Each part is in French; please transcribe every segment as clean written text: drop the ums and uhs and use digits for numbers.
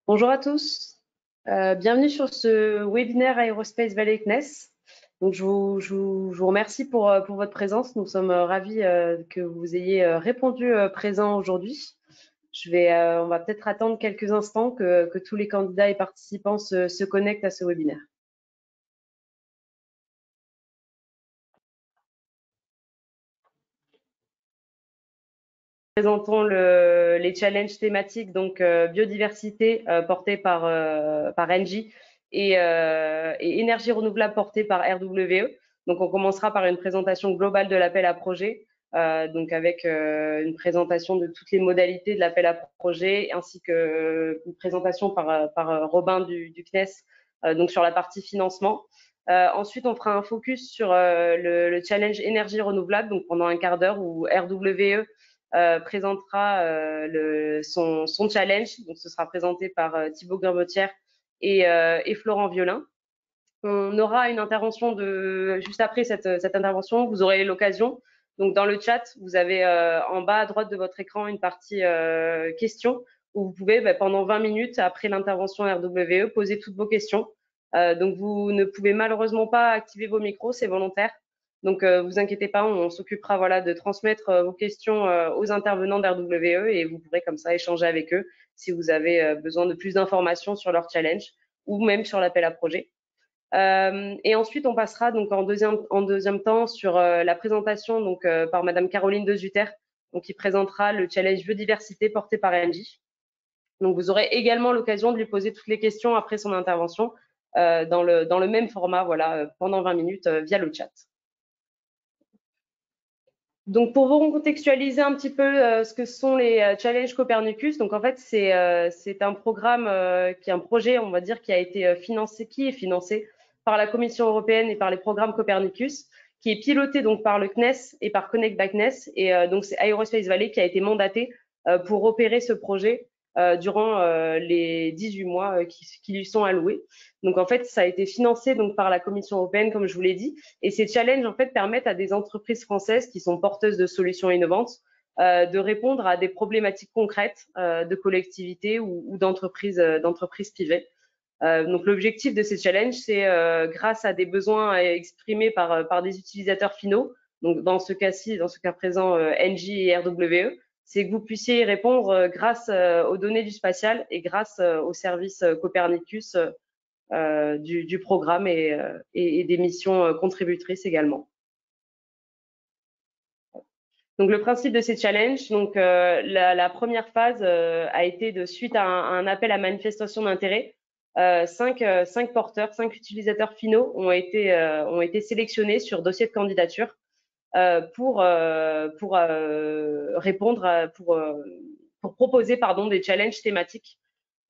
Bonjour à tous. Bienvenue sur ce webinaire Aerospace Valley CNES. Donc, je vous remercie pour votre présence. Nous sommes ravis que vous ayez répondu présent aujourd'hui. On va peut-être attendre quelques instants que tous les candidats et participants se connectent à ce webinaire. Présentons les challenges thématiques, donc biodiversité portée par Engie et énergie renouvelable portée par RWE. Donc on commencera par une présentation globale de l'appel à projet, donc avec une présentation de toutes les modalités de l'appel à projet, ainsi que une présentation par Robin du CNES, donc sur la partie financement. Ensuite, on fera un focus sur le challenge énergie renouvelable, donc pendant un quart d'heure où RWE présentera son challenge. Donc, ce sera présenté par Thibaut Gurmotière et Florent Violin. On aura une intervention juste après cette intervention. Vous aurez l'occasion. Donc, dans le chat, vous avez en bas à droite de votre écran une partie questions où vous pouvez, pendant 20 minutes après l'intervention RWE, poser toutes vos questions. Donc, vous ne pouvez malheureusement pas activer vos micros, c'est volontaire. Donc, vous inquiétez pas, on s'occupera de transmettre vos questions aux intervenants d'RWE et vous pourrez comme ça échanger avec eux si vous avez besoin de plus d'informations sur leur challenge ou même sur l'appel à projet. Et ensuite, on passera donc en deuxième temps sur la présentation donc par Madame Caroline De Zutter, donc qui présentera le challenge biodiversité porté par Engie. Donc, vous aurez également l'occasion de lui poser toutes les questions après son intervention dans le même format, voilà, pendant 20 minutes via le chat. Donc, pour vous recontextualiser un petit peu ce que sont les challenges Copernicus, donc en fait, c'est un programme qui est un projet, on va dire, qui a été financé, qui est financé par la Commission européenne et par les programmes Copernicus, qui est piloté donc par le CNES et par Connect by CNES. Et donc, c'est Aerospace Valley qui a été mandaté pour opérer ce projet durant les 18 mois qui lui sont alloués. Donc, en fait, ça a été financé donc par la Commission européenne, comme je vous l'ai dit. Et ces challenges, en fait, permettent à des entreprises françaises qui sont porteuses de solutions innovantes de répondre à des problématiques concrètes de collectivités ou d'entreprises privées. Donc, l'objectif de ces challenges, c'est grâce à des besoins exprimés par des utilisateurs finaux, donc dans ce cas-ci, dans ce cas présent, Engie et RWE, c'est que vous puissiez y répondre grâce aux données du spatial et grâce aux services Copernicus du programme et des missions contributrices également. Donc, le principe de ces challenges, donc la première phase a été de suite à un appel à manifestation d'intérêt. Cinq porteurs, 5 utilisateurs finaux ont été sélectionnés sur dossier de candidature pour répondre, pour proposer des challenges thématiques.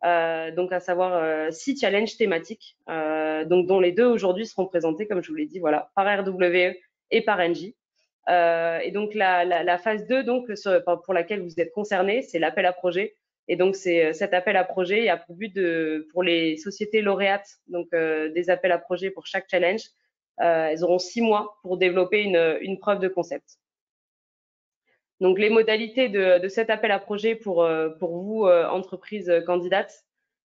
Donc à savoir 6 challenges thématiques, donc dont les 2 aujourd'hui seront présentés, comme je vous l'ai dit, voilà, par RWE et par Engie. Et donc la phase 2, donc pour laquelle vous êtes concernés, c'est l'appel à projet. Et donc cet appel à projet, il a pour but pour les sociétés lauréates, donc des appels à projet pour chaque challenge, elles auront 6 mois pour développer une preuve de concept. Donc, les modalités de cet appel à projet pour vous, entreprises candidates.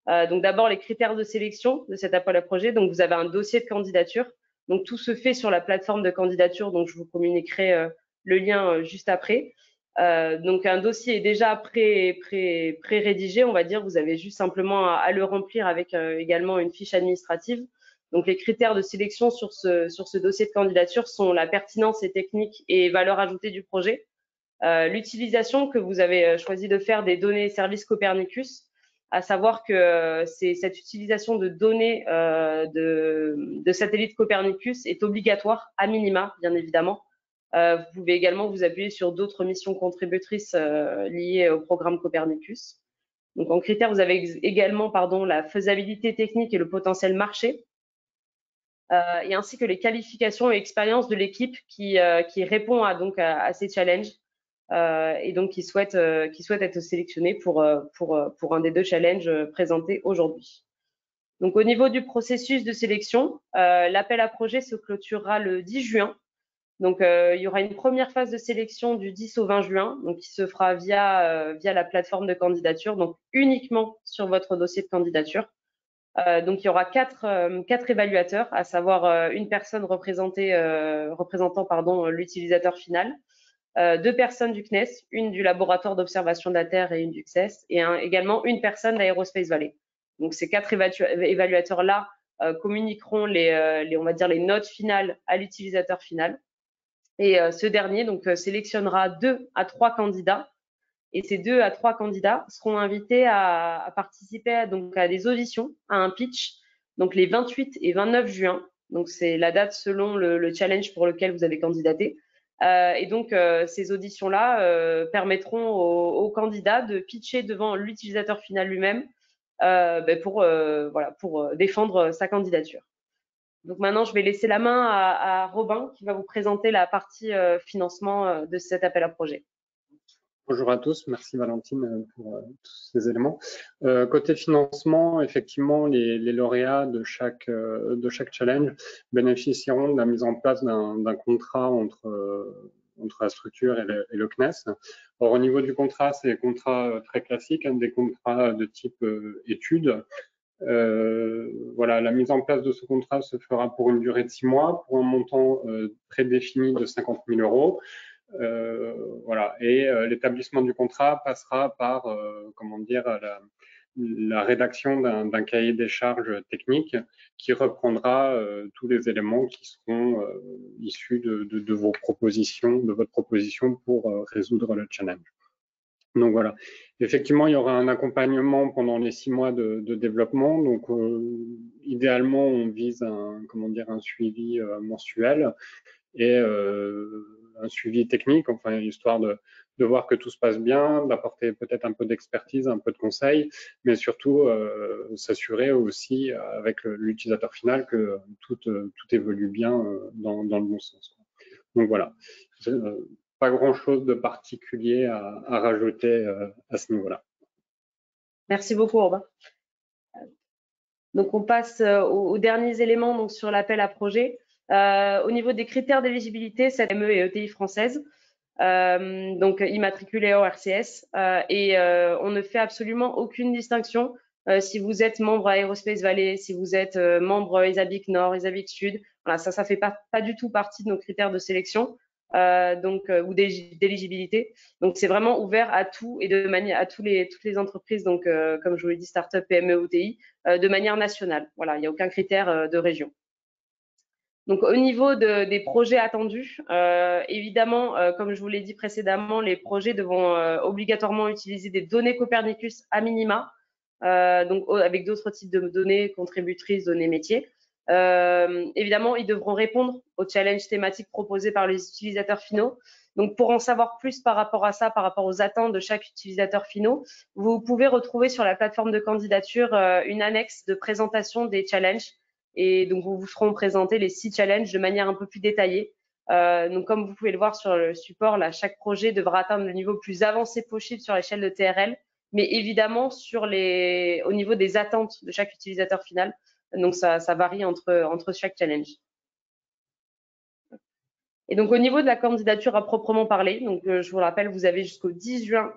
Donc, d'abord, les critères de sélection de cet appel à projet. Donc, vous avez un dossier de candidature. Donc, tout se fait sur la plateforme de candidature. Donc, je vous communiquerai le lien juste après. Donc, un dossier est déjà pré-rédigé, on va dire. Vous avez juste simplement à le remplir avec également une fiche administrative. Donc, les critères de sélection sur ce dossier de candidature sont la pertinence et technique et valeur ajoutée du projet. L'utilisation que vous avez choisi de faire des données et services Copernicus, à savoir que c'est cette utilisation de données de satellites Copernicus est obligatoire à minima, bien évidemment. Vous pouvez également vous appuyer sur d'autres missions contributrices liées au programme Copernicus. Donc, en critères, vous avez également la faisabilité technique et le potentiel marché, et ainsi que les qualifications et expériences de l'équipe qui répond à ces challenges. Et donc qui souhaitent être sélectionnés pour un des 2 challenges présentés aujourd'hui. Donc, au niveau du processus de sélection, l'appel à projet se clôturera le 10 juin. Donc, il y aura une première phase de sélection du 10 au 20 juin, donc qui se fera via la plateforme de candidature, donc uniquement sur votre dossier de candidature. Donc, il y aura quatre évaluateurs, à savoir une personne représentant l'utilisateur final, deux personnes du CNES, une du laboratoire d'observation de la Terre et une du CSES, et également une personne d'Aerospace Valley. Donc, ces quatre évaluateurs-là communiqueront on va dire les notes finales à l'utilisateur final. Et ce dernier sélectionnera 2 à 3 candidats. Et ces 2 à 3 candidats seront invités à participer à des auditions, à un pitch, donc les 28 et 29 juin. Donc c'est la date selon le challenge pour lequel vous avez candidaté. Ces auditions-là permettront aux candidats de pitcher devant l'utilisateur final lui-même pour défendre sa candidature. Donc maintenant, je vais laisser la main à Robin qui va vous présenter la partie financement de cet appel à projet. Bonjour à tous, merci Valentine pour tous ces éléments. Côté financement, effectivement, les lauréats de chaque challenge bénéficieront de la mise en place d'un contrat entre la structure et le CNES. Or, au niveau du contrat, c'est des contrats très classiques, des contrats de type études. Voilà, la mise en place de ce contrat se fera pour une durée de 6 mois, pour un montant prédéfini de 50 000 euros. Voilà, et l'établissement du contrat passera par, la rédaction d'un cahier des charges techniques qui reprendra tous les éléments qui seront issus de votre proposition pour résoudre le challenge. Donc voilà, effectivement, il y aura un accompagnement pendant les 6 mois de développement. Donc, idéalement, on vise un suivi mensuel et un suivi technique, enfin, histoire de voir que tout se passe bien, d'apporter peut-être un peu d'expertise, un peu de conseils, mais surtout s'assurer aussi avec l'utilisateur final que tout évolue bien dans le bon sens. Donc voilà, pas grand-chose de particulier à rajouter à ce niveau-là. Merci beaucoup, Robin. Donc, on passe aux derniers éléments donc, sur l'appel à projet. Au niveau des critères d'éligibilité, cette ME et ETI française, donc immatriculée au RCS, on ne fait absolument aucune distinction si vous êtes membre Aerospace Valley, si vous êtes membre ESABIC Nord, ESABIC Sud. Voilà, ça fait pas du tout partie de nos critères de sélection ou d'éligibilité. Donc c'est vraiment ouvert à tout et de manière à toutes les entreprises. Donc comme je vous l'ai dit, start-up, PME, OTI, de manière nationale. Voilà, il n'y a aucun critère de région. Donc, au niveau des projets attendus, évidemment, comme je vous l'ai dit précédemment, les projets devront obligatoirement utiliser des données Copernicus à minima, donc avec d'autres types de données contributrices, données métiers. Évidemment, ils devront répondre aux challenges thématiques proposés par les utilisateurs finaux. Donc, pour en savoir plus par rapport à ça, par rapport aux attentes de chaque utilisateur finaux, vous pouvez retrouver sur la plateforme de candidature une annexe de présentation des challenges. Et donc, vous seront présentés les 6 challenges de manière un peu plus détaillée. Donc, comme vous pouvez le voir sur le support, là, chaque projet devra atteindre le niveau le plus avancé possible sur l'échelle de TRL, mais évidemment au niveau des attentes de chaque utilisateur final. Donc, ça varie entre chaque challenge. Et donc, au niveau de la candidature à proprement parler, donc je vous le rappelle, vous avez jusqu'au 10 juin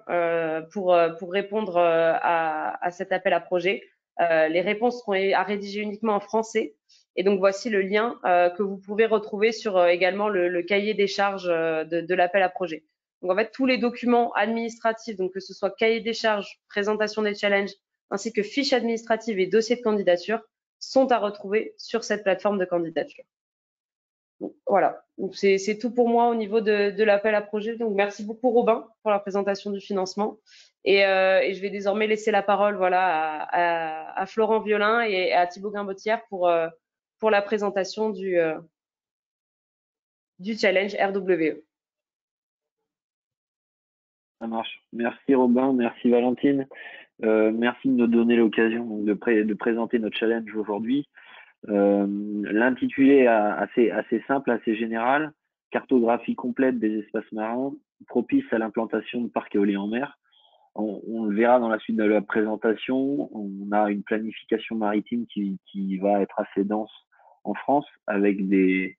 pour répondre à cet appel à projet. Les réponses seront à rédiger uniquement en français. Et donc, voici le lien que vous pouvez retrouver sur également le cahier des charges de l'appel à projet. Donc, en fait, tous les documents administratifs, donc que ce soit cahier des charges, présentation des challenges, ainsi que fiches administratives et dossiers de candidature, sont à retrouver sur cette plateforme de candidature. Donc, voilà, donc c'est tout pour moi au niveau de l'appel à projet. Donc, merci beaucoup Robin pour la présentation du financement. Et je vais désormais laisser la parole voilà, à Florent Violin et à Thibaut Grimbotière pour la présentation du challenge RWE. Ça marche. Merci Robin, merci Valentine. Merci de nous donner l'occasion de présenter notre challenge aujourd'hui. L'intitulé est assez simple, assez général. Cartographie complète des espaces marins propice à l'implantation de parcs éoliens en mer. On le verra dans la suite de la présentation. On a une planification maritime qui va être assez dense en France avec des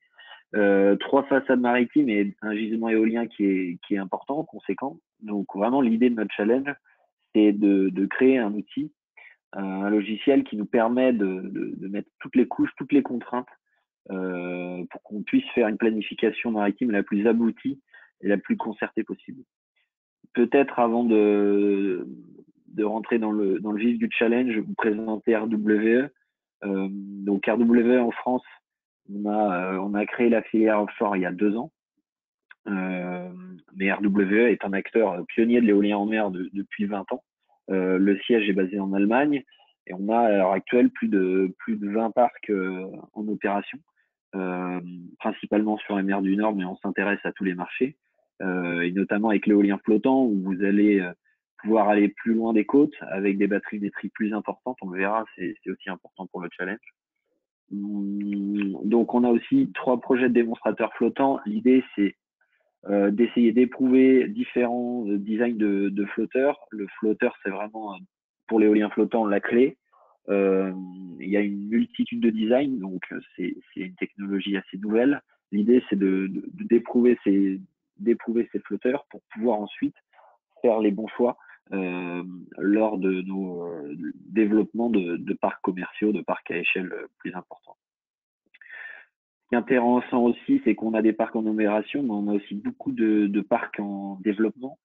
3 façades maritimes et un gisement éolien qui est important, conséquent. Donc vraiment l'idée de notre challenge, c'est de créer un outil, un logiciel qui nous permet de mettre toutes les couches, toutes les contraintes pour qu'on puisse faire une planification maritime la plus aboutie et la plus concertée possible. Peut-être avant de rentrer dans le vif du challenge, vous présenter RWE. Donc RWE en France, on a créé la filière offshore il y a 2 ans. Mais RWE est un acteur pionnier de l'éolien en mer depuis 20 ans. Le siège est basé en Allemagne et on a à l'heure actuelle plus de 20 parcs en opération, principalement sur la mer du Nord, mais on s'intéresse à tous les marchés, et notamment avec l'éolien flottant où vous allez pouvoir aller plus loin des côtes avec des batteries métriques plus importantes. On le verra, c'est aussi important pour le challenge. Donc on a aussi 3 projets de démonstrateurs flottants. L'idée c'est d'essayer d'éprouver différents designs de flotteurs. Le flotteur, c'est vraiment pour l'éolien flottant la clé. Il y a une multitude de designs, donc c'est une technologie assez nouvelle. L'idée, c'est d'éprouver ces flotteurs pour pouvoir ensuite faire les bons choix lors de nos développements de parcs commerciaux, de parcs à échelle plus importante. Ce qui est intéressant aussi, c'est qu'on a des parcs en opération, mais on a aussi beaucoup de parcs en développement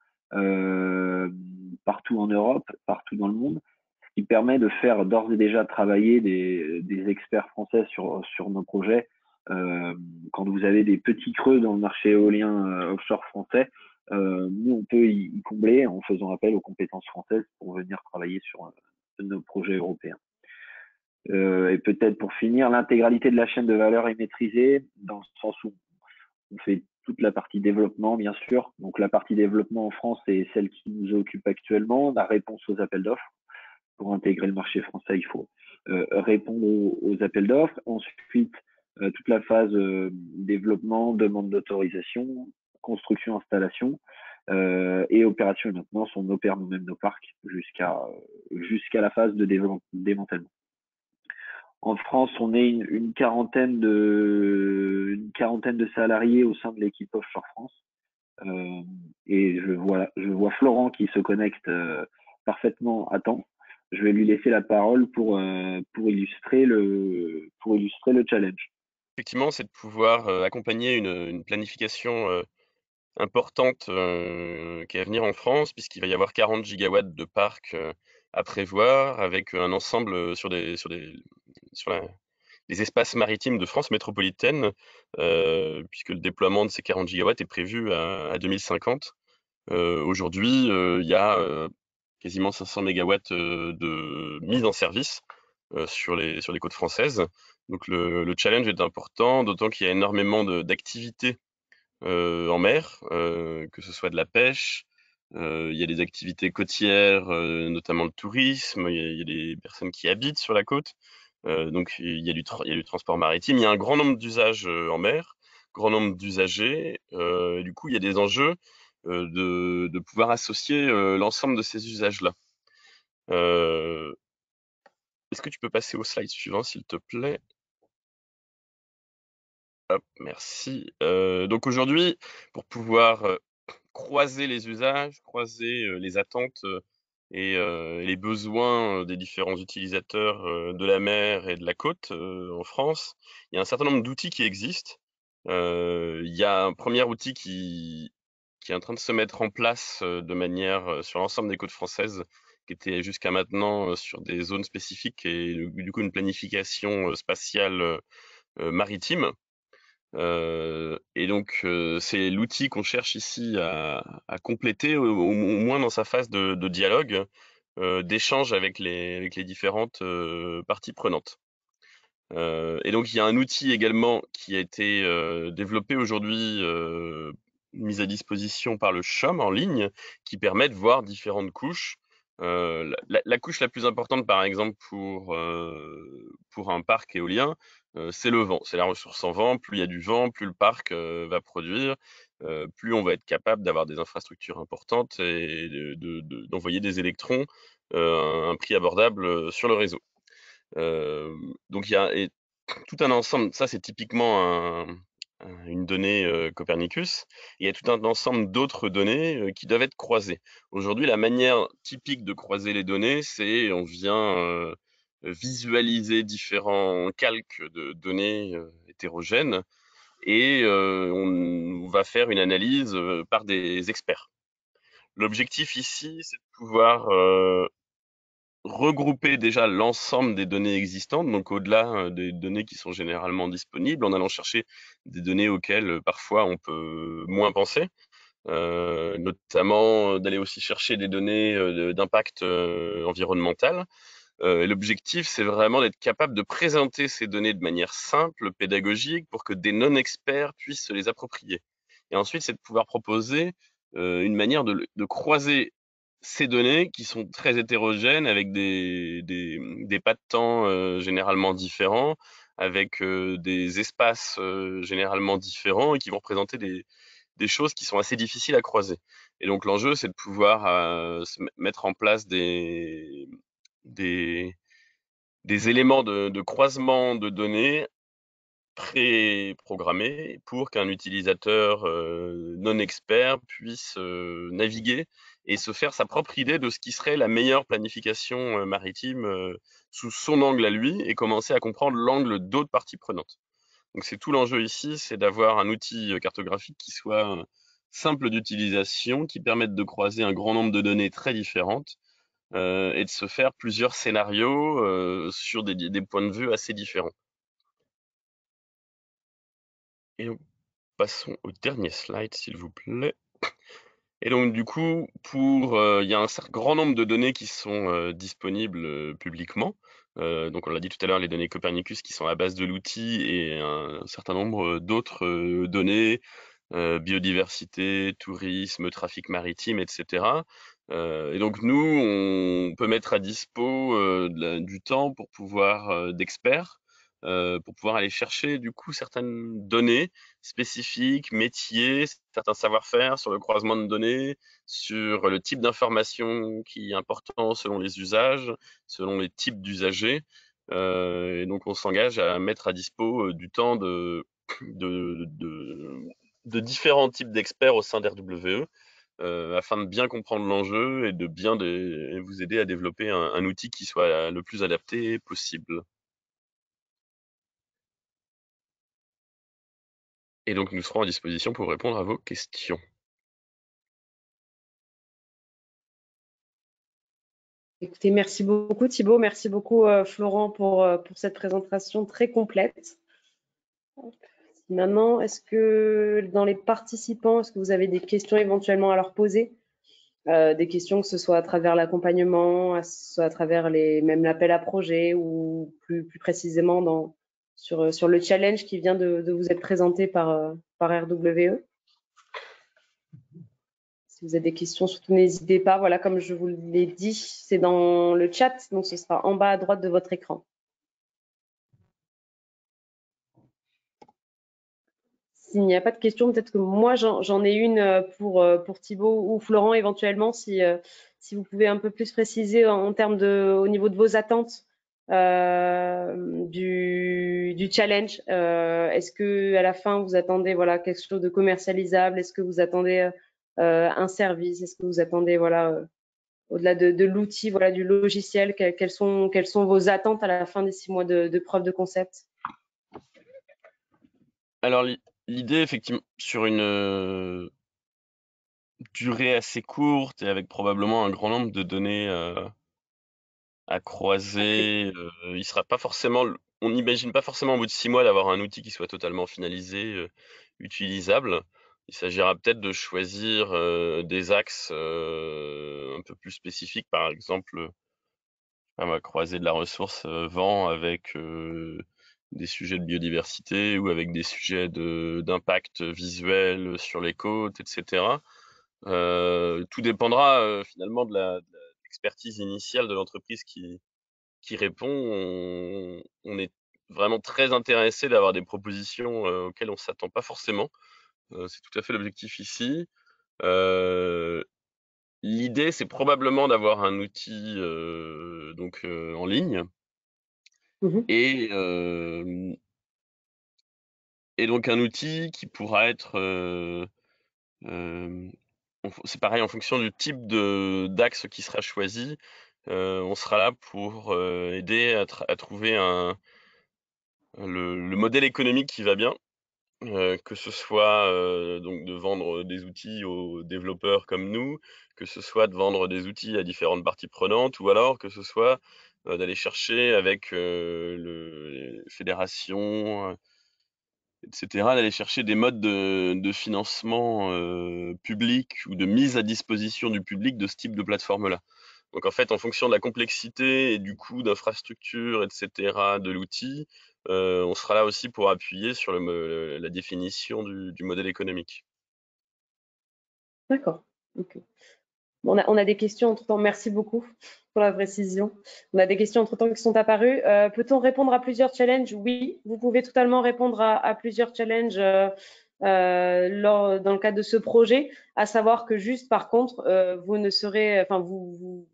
partout en Europe, partout dans le monde, ce qui permet de faire d'ores et déjà travailler des experts français sur nos projets. Quand vous avez des petits creux dans le marché éolien offshore français, nous, on peut y combler en faisant appel aux compétences françaises pour venir travailler sur nos projets européens. Et peut-être pour finir, l'intégralité de la chaîne de valeur est maîtrisée dans le sens où on fait toute la partie développement, bien sûr. Donc la partie développement en France est celle qui nous occupe actuellement, la réponse aux appels d'offres. Pour intégrer le marché français, il faut répondre aux appels d'offres. Ensuite, toute la phase développement, demande d'autorisation, construction, installation et opération et maintenance. On opère nous-mêmes nos parcs jusqu'à la phase de démantèlement. En France, on est une quarantaine de salariés au sein de l'équipe Offshore France. Et je vois Florent qui se connecte parfaitement à temps. Je vais lui laisser la parole pour illustrer le challenge. Effectivement, c'est de pouvoir accompagner une planification importante qui est à venir en France, puisqu'il va y avoir 40 gigawatts de parcs à prévoir, avec un ensemble sur les espaces maritimes de France métropolitaine, puisque le déploiement de ces 40 gigawatts est prévu à 2050. Aujourd'hui, il y a quasiment 500 mégawatts de mise en service sur les côtes françaises. Donc le challenge est important, d'autant qu'il y a énormément d'activités en mer, que ce soit de la pêche, il y a des activités côtières, notamment le tourisme, il y a des personnes qui habitent sur la côte, donc il y a du transport maritime. Il y a un grand nombre d'usages en mer, grand nombre d'usagers, et du coup il y a des enjeux de pouvoir associer l'ensemble de ces usages-là. Est-ce que tu peux passer au slide suivant, s'il te plaît? Hop, merci. Donc aujourd'hui, pour pouvoir croiser les usages, croiser les attentes et les besoins des différents utilisateurs de la mer et de la côte en France, il y a un certain nombre d'outils qui existent. Il y a un premier outil qui est en train de se mettre en place de manière sur l'ensemble des côtes françaises, qui était jusqu'à maintenant sur des zones spécifiques et du coup une planification spatiale maritime. Et donc c'est l'outil qu'on cherche ici à compléter au moins dans sa phase de dialogue, d'échange avec les différentes parties prenantes. Et donc il y a un outil également qui a été développé aujourd'hui, mis à disposition par le CHUM en ligne, qui permet de voir différentes couches. La couche la plus importante, par exemple, pour un parc éolien, c'est le vent, c'est la ressource en vent. Plus il y a du vent, plus le parc va produire, plus on va être capable d'avoir des infrastructures importantes et d'envoyer des électrons à un prix abordable sur le réseau. Donc il y a tout un ensemble, ça c'est typiquement une donnée Copernicus. Il y a tout un ensemble d'autres données qui doivent être croisées. Aujourd'hui, la manière typique de croiser les données, c'est on vient visualiser différents calques de données hétérogènes et on va faire une analyse par des experts. L'objectif ici, c'est de pouvoir regrouper déjà l'ensemble des données existantes, donc au-delà des données qui sont généralement disponibles, en allant chercher des données auxquelles parfois on peut moins penser, notamment d'aller aussi chercher des données d'impact environnemental. Et l'objectif, c'est vraiment d'être capable de présenter ces données de manière simple, pédagogique, pour que des non-experts puissent se les approprier. Et ensuite, c'est de pouvoir proposer une manière de croiser ces données qui sont très hétérogènes, avec des pas de temps généralement différents, avec des espaces généralement différents et qui vont représenter des choses qui sont assez difficiles à croiser. Et donc l'enjeu, c'est de pouvoir mettre en place des, des éléments de croisement de données pré-programmés pour qu'un utilisateur non expert puisse naviguer et se faire sa propre idée de ce qui serait la meilleure planification maritime sous son angle à lui, et commencer à comprendre l'angle d'autres parties prenantes. Donc c'est tout l'enjeu ici, c'est d'avoir un outil cartographique qui soit simple d'utilisation, qui permette de croiser un grand nombre de données très différentes et de se faire plusieurs scénarios sur des points de vue assez différents. Et donc, passons au dernier slide, s'il vous plaît. Et donc, du coup, il y a un grand nombre de données qui sont disponibles publiquement. Donc, on l'a dit tout à l'heure, les données Copernicus qui sont à la base de l'outil, et un certain nombre d'autres données, biodiversité, tourisme, trafic maritime, etc. Et donc, nous, on peut mettre à dispo du temps pour pouvoir d'experts, pour pouvoir aller chercher du coup certaines données spécifiques, métiers, certains savoir-faire sur le croisement de données, sur le type d'information qui est important selon les usages, selon les types d'usagers. Et donc on s'engage à mettre à dispo du temps de, de, de différents types d'experts au sein d'RWE, afin de bien comprendre l'enjeu et de bien vous aider à développer un outil qui soit le plus adapté possible. Et donc nous serons à disposition pour répondre à vos questions. Écoutez, merci beaucoup Thibaut, merci beaucoup Florent pour cette présentation très complète. Maintenant, est-ce que dans les participants, est-ce que vous avez des questions éventuellement à leur poser? Des questions que ce soit à travers l'accompagnement, soit à travers même l'appel à projet, ou plus précisément sur le challenge qui vient de vous être présenté par RWE. Si vous avez des questions, surtout n'hésitez pas. Voilà, comme je vous l'ai dit, c'est dans le chat, donc ce sera en bas à droite de votre écran. S'il n'y a pas de questions, peut-être que moi j'en ai une pour Thibaut ou Florent éventuellement, si vous pouvez un peu plus préciser en termes au niveau de vos attentes du challenge. Est-ce que à la fin vous attendez voilà quelque chose de commercialisable? Est-ce que vous attendez un service? Est-ce que vous attendez voilà au-delà de l'outil, voilà du logiciel, quelles sont vos attentes à la fin des 6 mois de preuve de concept? Alors l'idée, effectivement, sur une durée assez courte et avec probablement un grand nombre de données à croiser, il sera pas forcément, on n'imagine pas forcément au bout de 6 mois d'avoir un outil qui soit totalement finalisé, utilisable. Il s'agira peut-être de choisir des axes un peu plus spécifiques, par exemple, on va croiser de la ressource vent avec des sujets de biodiversité, ou avec des sujets d'impact visuel sur les côtes, etc. Tout dépendra finalement de l'expertise initiale de l'entreprise qui répond. On est vraiment très intéressé d'avoir des propositions auxquelles on ne s'attend pas forcément. C'est tout à fait l'objectif ici. L'idée, c'est probablement d'avoir un outil en ligne, Mhm. et et donc un outil qui pourra être, c'est pareil, en fonction du type d'axe qui sera choisi, on sera là pour aider à trouver le modèle économique qui va bien. Que ce soit donc de vendre des outils aux développeurs comme nous, que ce soit de vendre des outils à différentes parties prenantes, ou alors que ce soit d'aller chercher avec les fédérations, etc., d'aller chercher des modes de financement public ou de mise à disposition du public de ce type de plateforme-là. Donc en fait, en fonction de la complexité et du coût d'infrastructure, etc., de l'outil, on sera là aussi pour appuyer sur la définition du modèle économique. D'accord. Ok. On a des questions entre-temps. Merci beaucoup pour la précision. On a des questions entre-temps qui sont apparues. Peut-on répondre à plusieurs challenges? Oui, vous pouvez totalement répondre à plusieurs challenges dans le cadre de ce projet. À savoir que juste, par contre, vous ne serez, enfin, vous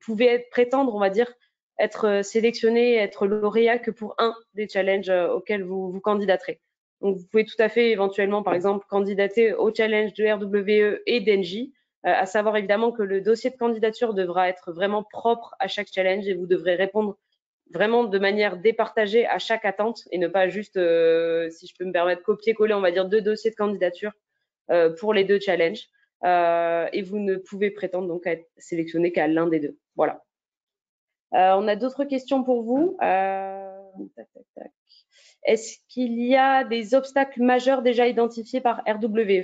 pouvez prétendre, on va dire, être sélectionné, être lauréat que pour un des challenges auxquels vous candidaterez. Donc, vous pouvez tout à fait éventuellement, par exemple, candidater au challenge de RWE et d'Engie. À savoir évidemment que le dossier de candidature devra être vraiment propre à chaque challenge et vous devrez répondre vraiment de manière départagée à chaque attente et ne pas juste, si je peux me permettre, copier-coller, on va dire, 2 dossiers de candidature pour les 2 challenges. Et vous ne pouvez prétendre donc à être sélectionné qu'à l'un des deux. Voilà. On a d'autres questions pour vous. Tac, tac, tac. Est-ce qu'il y a des obstacles majeurs déjà identifiés par RWE?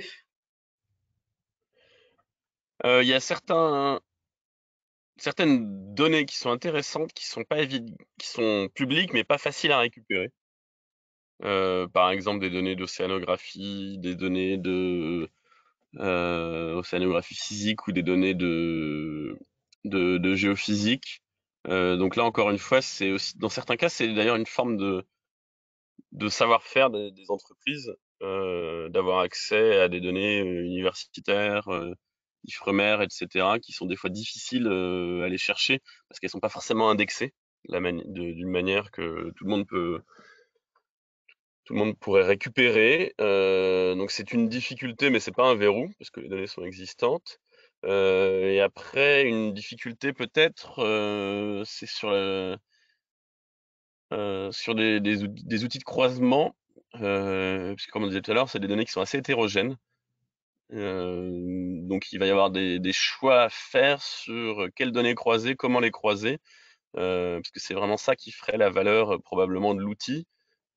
Il y a certaines données qui sont intéressantes, qui sont publiques, mais pas faciles à récupérer. Par exemple, des données d'océanographie, des données de océanographie physique ou des données de géophysique. Donc là, encore une fois, c'est aussi, dans certains cas, c'est d'ailleurs une forme de savoir-faire des entreprises, d'avoir accès à des données universitaires, Ifremer, etc., qui sont des fois difficiles à aller chercher parce qu'elles sont pas forcément indexées d'une manière que tout le monde pourrait récupérer. Donc c'est une difficulté, mais c'est pas un verrou parce que les données sont existantes. Et après, une difficulté peut-être, c'est sur des outils de croisement, puisque comme on disait tout à l'heure, c'est des données qui sont assez hétérogènes. Donc il va y avoir des choix à faire sur quelles données croiser, comment les croiser, parce que c'est vraiment ça qui ferait la valeur probablement de l'outil.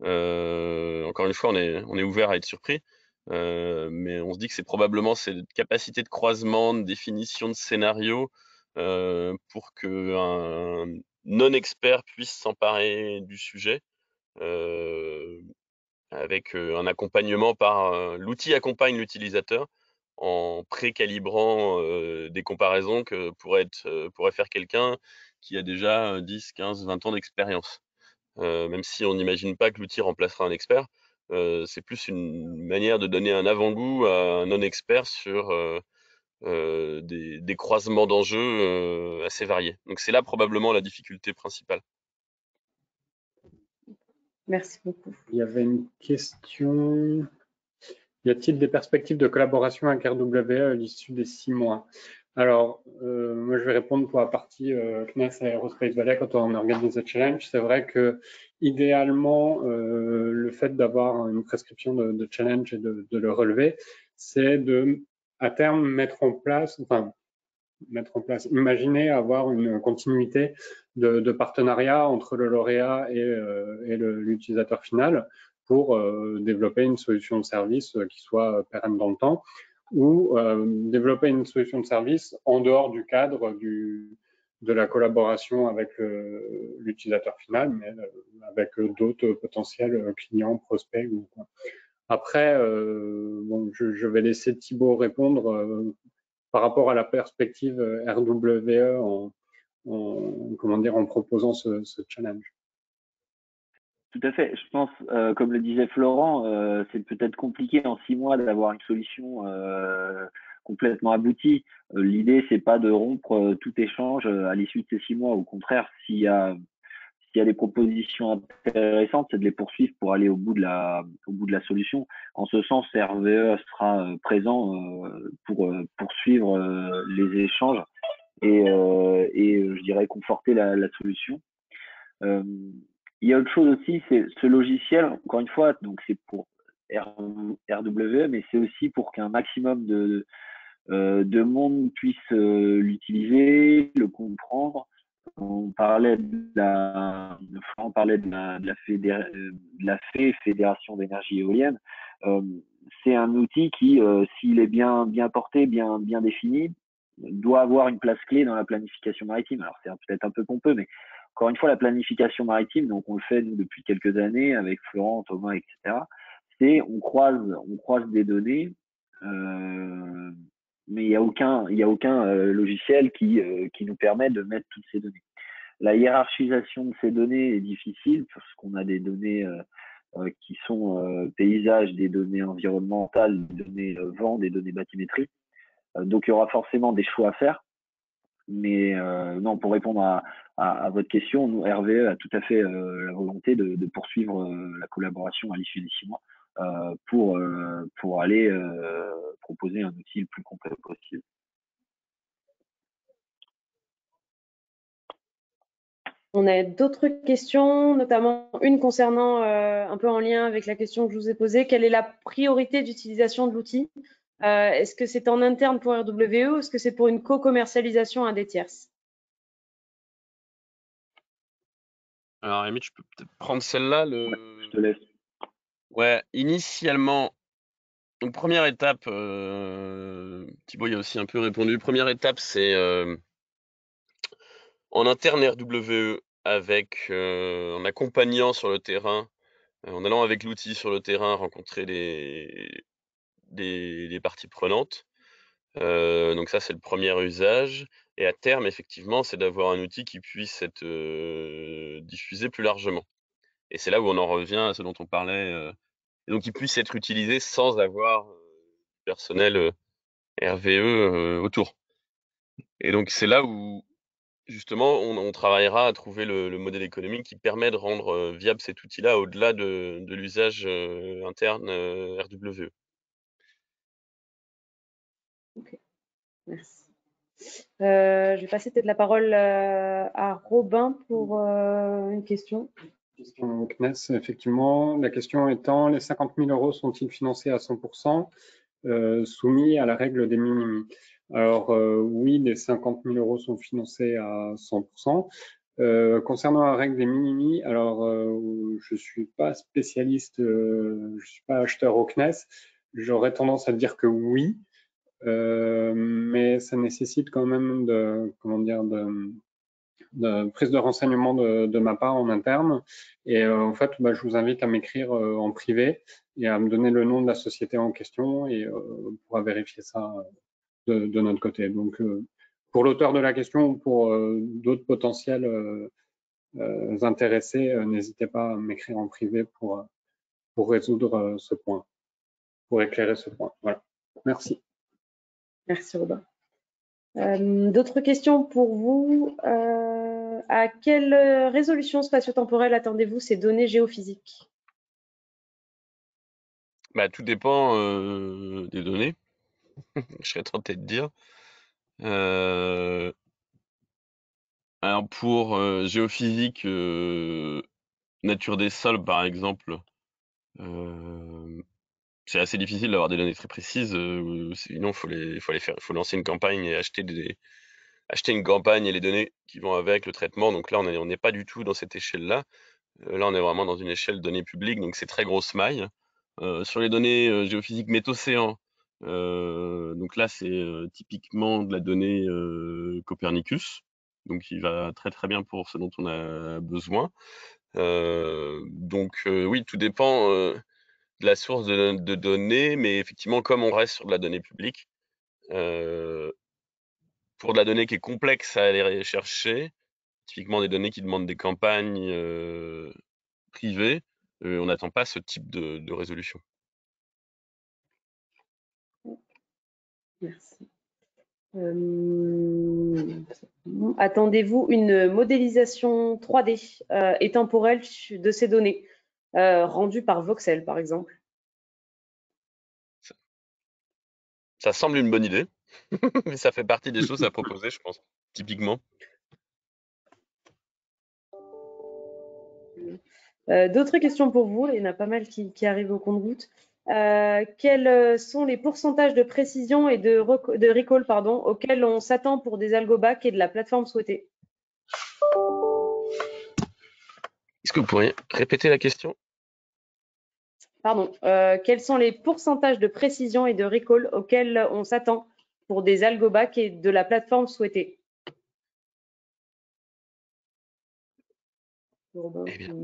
Encore une fois, on est ouvert à être surpris, mais on se dit que c'est probablement cette capacité de croisement, de définition de scénario, pour qu'un non-expert puisse s'emparer du sujet, avec un accompagnement l'outil accompagne l'utilisateur en pré-calibrant des comparaisons que pourrait faire quelqu'un qui a déjà 10, 15, 20 ans d'expérience. Même si on n'imagine pas que l'outil remplacera un expert, c'est plus une manière de donner un avant-goût à un non-expert sur des croisements d'enjeux assez variés. Donc c'est là probablement la difficulté principale. Merci beaucoup. Il y avait une question. Y a-t-il des perspectives de collaboration avec RWE à l'issue des 6 mois? Alors, moi, je vais répondre pour la partie CNES Aerospace Valley quand on organise le challenge. C'est vrai que idéalement, le fait d'avoir une prescription de challenge et de le relever, c'est de, à terme, imaginer avoir une continuité de partenariat entre le lauréat et l'utilisateur final pour développer une solution de service qui soit pérenne dans le temps, ou développer une solution de service en dehors du cadre de la collaboration avec l'utilisateur final, mais avec d'autres potentiels clients, prospects. Après, bon, je vais laisser Thibaut répondre par rapport à la perspective RWE en proposant ce challenge. Tout à fait. Je pense, comme le disait Florent, c'est peut-être compliqué en 6 mois d'avoir une solution complètement aboutie. L'idée, c'est pas de rompre tout échange à l'issue de ces 6 mois. Au contraire, s'il y a s'il y a des propositions intéressantes, c'est de les poursuivre pour aller au bout de la solution. En ce sens, RVE sera présent pour poursuivre les échanges et je dirais conforter la solution. Il y a autre chose aussi, c'est ce logiciel, encore une fois, donc c'est pour RWE, mais c'est aussi pour qu'un maximum de monde puisse l'utiliser, le comprendre. On parlait de la Fédération d'énergie éolienne. C'est un outil qui, s'il est bien porté, bien défini, doit avoir une place clé dans la planification maritime. Alors c'est peut-être un peu pompeux, mais encore une fois, la planification maritime, donc on le fait nous depuis quelques années avec Florent, Thomas, etc. C'est on croise des données, mais il y a aucun logiciel qui nous permet de mettre toutes ces données. La hiérarchisation de ces données est difficile parce qu'on a des données qui sont paysages, des données environnementales, des données vent, des données bathymétrie. Donc il y aura forcément des choix à faire. Mais non, pour répondre à votre question, nous, RVE a tout à fait la volonté de poursuivre la collaboration à l'issue des 6 mois pour aller proposer un outil le plus complet possible. On a d'autres questions, notamment une concernant un peu en lien avec la question que je vous ai posée. Quelle est la priorité d'utilisation de l'outil? Est-ce que c'est en interne pour RWE ou est-ce que c'est pour une co-commercialisation à des tierces? Alors, Amy, je peux peut-être prendre celle-là. Ouais, je te laisse. Ouais, initialement, donc première étape, Thibaut y a aussi un peu répondu. Première étape, c'est en interne RWE avec en accompagnant sur le terrain, en allant avec l'outil sur le terrain, rencontrer les parties prenantes. Donc ça, c'est le premier usage. Et à terme, effectivement, c'est d'avoir un outil qui puisse être diffusé plus largement. Et c'est là où on en revient à ce dont on parlait, et donc qui puisse être utilisé sans avoir du personnel RVE autour. Et donc c'est là où justement on travaillera à trouver le modèle économique qui permet de rendre viable cet outil-là au-delà de l'usage interne RWE. Ok, merci. Je vais passer peut-être la parole à Robin pour une question. Question CNES, effectivement. La question étant, les 50 000 euros sont-ils financés à 100% soumis à la règle des minimis? Alors oui, les 50 000 euros sont financés à 100%. Concernant la règle des minimis, alors je suis pas spécialiste, je suis pas acheteur au CNES. J'aurais tendance à dire que oui, mais ça nécessite quand même de prise de renseignements de ma part en interne. Et en fait, je vous invite à m'écrire en privé et à me donner le nom de la société en question et on pourra vérifier ça de notre côté. Donc, pour l'auteur de la question ou pour d'autres potentiels intéressés, n'hésitez pas à m'écrire en privé pour résoudre ce point, pour éclairer ce point. Voilà. Merci. Merci Robin. D'autres questions pour vous? À quelle résolution spatio-temporelle attendez-vous ces données géophysiques? Tout dépend des données, je serais tenté de dire. Alors pour géophysique, nature des sols par exemple, c'est assez difficile d'avoir des données très précises. Sinon, faut lancer une campagne et acheter une campagne et les données qui vont avec le traitement. Donc là, on n'est pas du tout dans cette échelle-là. Là, on est vraiment dans une échelle de données publiques, donc c'est très grosse maille. Sur les données géophysiques métocéans, donc là, c'est typiquement de la donnée Copernicus, donc il va très très bien pour ce dont on a besoin. Donc oui, tout dépend de la source de données, mais effectivement, comme on reste sur de la donnée publique, pour de la donnée qui est complexe à aller chercher, typiquement des données qui demandent des campagnes privées, on n'attend pas ce type de résolution. Merci. Attendez-vous une modélisation 3D et temporelle de ces données, rendues par Voxel, par exemple? Ça semble une bonne idée, mais ça fait partie des choses à proposer, je pense, typiquement. D'autres questions pour vous, il y en a pas mal qui arrivent au compte-gouttes. Quels sont les pourcentages de précision et de recall auxquels on s'attend pour des algobacs et de la plateforme souhaitée? Est-ce que vous pourriez répéter la question? Pardon. Quels sont les pourcentages de précision et de recall auxquels on s'attend pour des algobacs et de la plateforme souhaitée? Eh bien,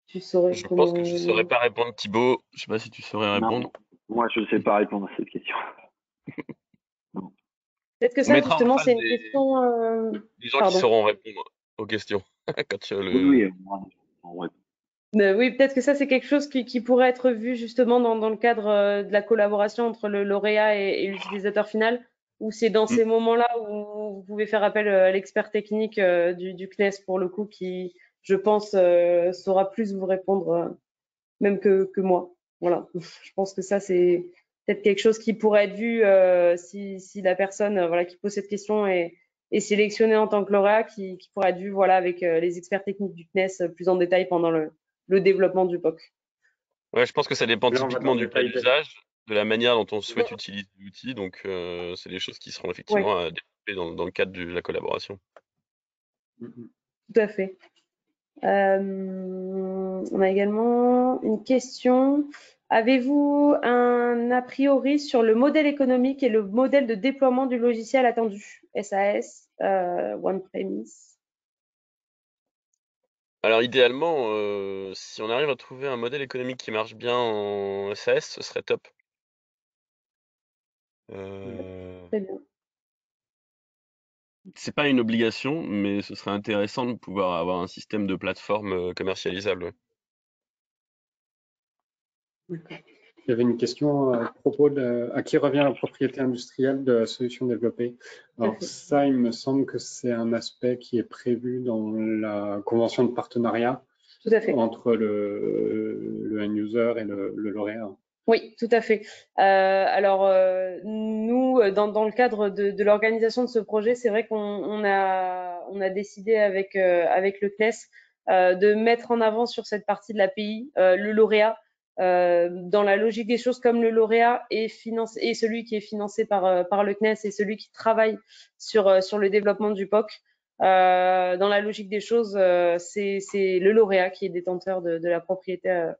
Tu saurais je pense que je ne saurais comment. pas répondre, Thibaut. Je ne sais pas si tu saurais répondre. Non, moi, je ne sais pas répondre à cette question. Non. Peut-être que On ça, mettra en justement, face c'est une question. des gens qui Pardon. sauront répondre aux questions. Quand Oui, oui, ouais. Oui, peut-être que ça, c'est quelque chose qui pourrait être vu justement dans le cadre de la collaboration entre le lauréat et l'utilisateur final, ou c'est dans Mm. ces moments-là où vous pouvez faire appel à l'expert technique du CNES pour le coup, qui, je pense, saura plus vous répondre même que moi. Voilà. Je pense que ça, c'est peut-être quelque chose qui pourrait être vu si la personne voilà, qui pose cette question est sélectionnée en tant que lauréat, qui pourrait être vu voilà, avec les experts techniques du CNES plus en détail pendant le développement du POC. Ouais, je pense que ça dépend Là, on va dans typiquement le du cas détail. d'usage, de la manière dont on souhaite utiliser l'outil. Donc, c'est des choses qui seront Oui, effectivement à développer dans le cadre de la collaboration. tout à fait. On a également une question. Avez-vous un a priori sur le modèle économique et le modèle de déploiement du logiciel attendu? SAS, on-premise? Alors, idéalement, si on arrive à trouver un modèle économique qui marche bien en SAS, ce serait top. Euh, Très bien. C'est pas une obligation, mais ce serait intéressant de pouvoir avoir un système de plateforme commercialisable. Ouais. Il y avait une question à propos de à qui revient la propriété industrielle de la solution développée. Tout à Alors fait. ça, il me semble que c'est un aspect qui est prévu dans la convention de partenariat Tout à fait. entre le end user et le lauréat. Oui, tout à fait. Alors, nous, dans le cadre de l'organisation de ce projet, c'est vrai qu'on a décidé avec le CNES de mettre en avant sur cette partie de l'API le lauréat. Dans la logique des choses, comme le lauréat est financé, et celui qui est financé par le CNES et celui qui travaille sur le développement du POC. Dans la logique des choses, c'est le lauréat qui est détenteur de la propriété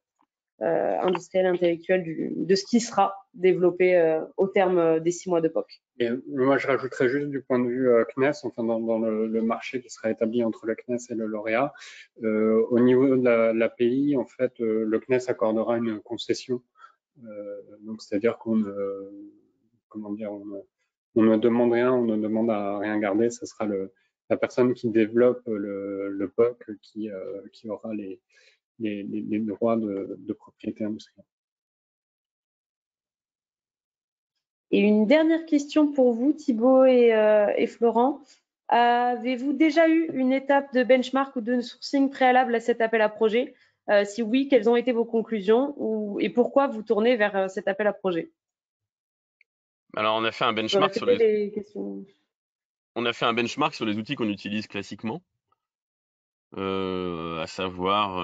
industrielle et intellectuelle de ce qui sera développé au terme des 6 mois de POC. Et moi, je rajouterais juste du point de vue CNES, enfin dans le marché qui sera établi entre le CNES et le lauréat, au niveau de l'API, en fait, le CNES accordera une concession. Donc, c'est-à-dire comment dire, on ne demande rien, on ne demande à rien garder. Ce sera la personne qui développe le POC qui aura les droits de propriété industrielle. Et une dernière question pour vous, Thibaut et Florent. Avez-vous déjà eu une étape de benchmark ou de sourcing préalable à cet appel à projet? Si oui, quelles ont été vos conclusions et pourquoi vous tournez vers cet appel à projet? Alors, on a fait un Je peux benchmark sur répéter les questions. on a fait un benchmark sur les outils qu'on utilise classiquement, à savoir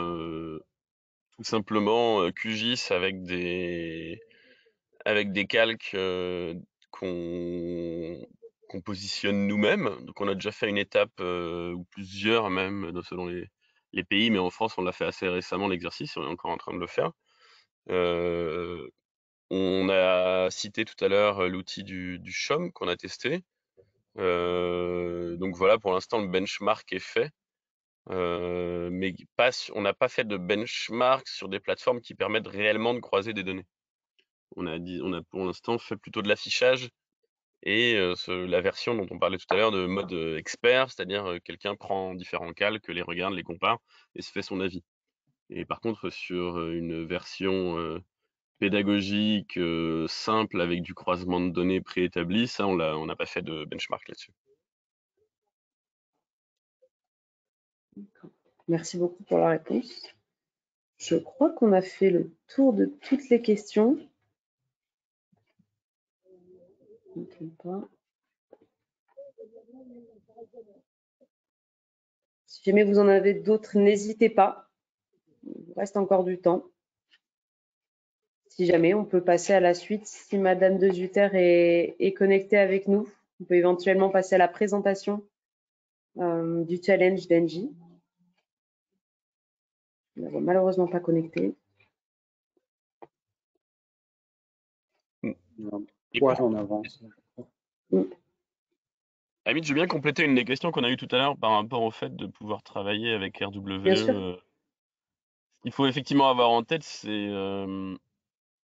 tout simplement QGIS avec des calques qu'on positionne nous-mêmes. Donc on a déjà fait une étape ou plusieurs même selon les pays, mais en France on l'a fait assez récemment l'exercice, on est encore en train de le faire. On a cité tout à l'heure l'outil du CHOM qu'on a testé. Donc voilà, pour l'instant le benchmark est fait. Mais on n'a pas fait de benchmark sur des plateformes qui permettent réellement de croiser des données. On a pour l'instant fait plutôt de l'affichage et la version dont on parlait tout à l'heure de mode expert, c'est-à-dire quelqu'un prend différents calques, les regarde, les compare et se fait son avis. Et par contre, sur une version pédagogique, simple, avec du croisement de données préétabli, ça, on n'a pas fait de benchmark là-dessus. Merci beaucoup pour la réponse. Je crois qu'on a fait le tour de toutes les questions. Si jamais vous en avez d'autres, n'hésitez pas. Il vous reste encore du temps. Si jamais, on peut passer à la suite. Si Madame de Zutter est connectée avec nous, on peut éventuellement passer à la présentation du challenge d'Engie. On ne malheureusement pas connecté. Ouais, on avance. Amit, je veux bien compléter une des questions qu'on a eues tout à l'heure par rapport au fait de pouvoir travailler avec RWE. Bien sûr. Il faut effectivement avoir en tête, c'est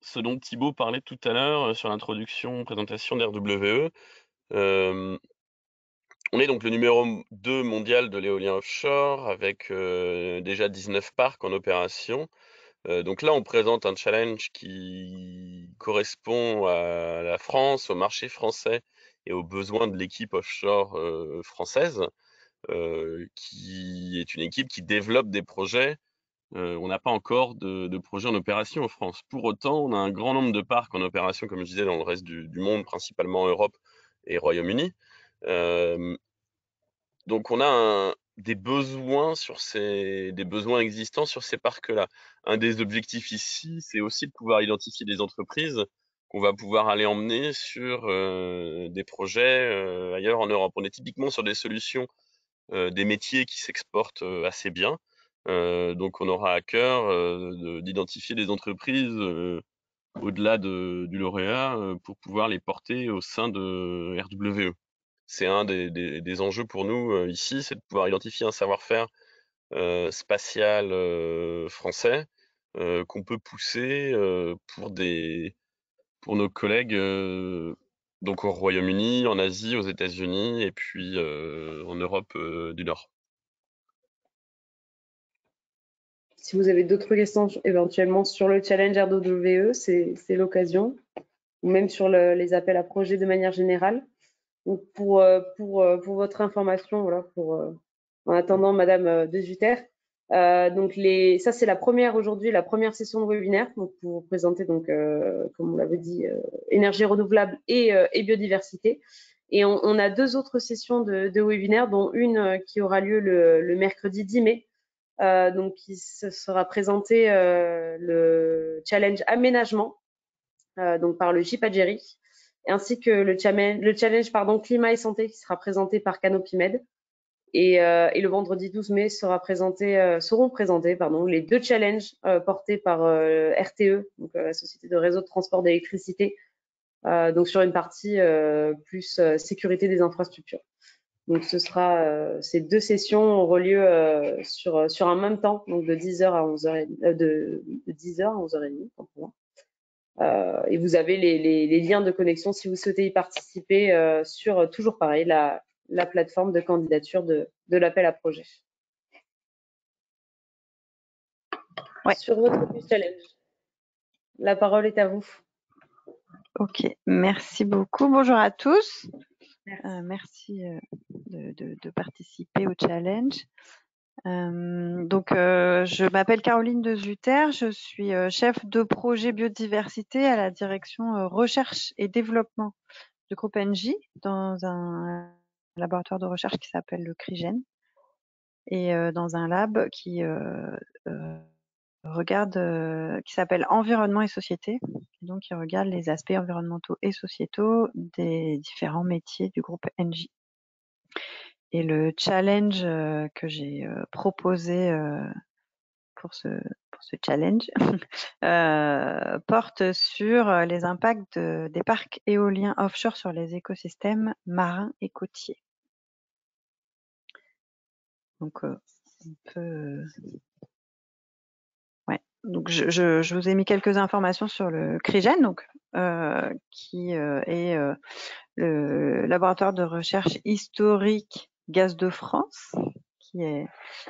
ce dont Thibaut parlait tout à l'heure sur l'introduction, présentation d'RWE. On est donc le numéro 2 mondial de l'éolien offshore avec déjà 19 parcs en opération. Donc là, on présente un challenge qui correspond à la France, au marché français et aux besoins de l'équipe offshore française, qui est une équipe qui développe des projets. On n'a pas encore de projets en opération en France. Pour autant, on a un grand nombre de parcs en opération, comme je disais, dans le reste du monde, principalement Europe et Royaume-Uni. Donc on a des besoins des besoins existants sur ces parcs-là. Un des objectifs ici, c'est aussi de pouvoir identifier des entreprises qu'on va pouvoir aller emmener sur des projets ailleurs en Europe. On est typiquement sur des solutions, des métiers qui s'exportent assez bien. Donc on aura à cœur d'identifier des entreprises au-delà du lauréat pour pouvoir les porter au sein de RWE. C'est un des enjeux pour nous ici, c'est de pouvoir identifier un savoir-faire spatial français qu'on peut pousser pour nos collègues donc au Royaume-Uni, en Asie, aux États-Unis et puis en Europe du Nord. Si vous avez d'autres questions éventuellement sur le challenge RWE, c'est l'occasion, ou même sur les appels à projets de manière générale. Donc pour votre information, voilà, en attendant Madame de Zutter, donc ça c'est la première aujourd'hui, la première session de webinaire, donc pour vous présenter donc comme on l'avait dit, énergie renouvelable et biodiversité. Et on a deux autres sessions de webinaire, dont une qui aura lieu le mercredi 10 mai. Donc il se sera présenté le challenge aménagement, donc par le GIPAGERI, ainsi que le challenge climat et santé qui sera présenté par Canopy Med. Et le vendredi 12 mai seront présentés les deux challenges portés par RTE, donc la Société de réseau de transport d'électricité, donc sur une partie plus sécurité des infrastructures. Donc ces deux sessions auront lieu sur un même temps, donc de 10h à 11h, de 10h à 11h30 pour moi. Et vous avez les liens de connexion si vous souhaitez y participer sur, toujours pareil, la plateforme de candidature de l'appel à projet. Ouais. Sur votre challenge, la parole est à vous. Ok, merci beaucoup. Bonjour à tous. Merci de participer au challenge. Je m'appelle Caroline de Zutter, je suis chef de projet biodiversité à la direction recherche et développement du groupe Engie dans un laboratoire de recherche qui s'appelle le CRIGEN et dans un lab qui s'appelle Environnement et Société, donc qui regarde les aspects environnementaux et sociétaux des différents métiers du groupe Engie. Et le challenge que j'ai proposé pour ce challenge porte sur les impacts des parcs éoliens offshore sur les écosystèmes marins et côtiers. Donc, on peut... Donc, je vous ai mis quelques informations sur le CRIGEN, donc, qui est le laboratoire de recherche historique Gaz de France, qui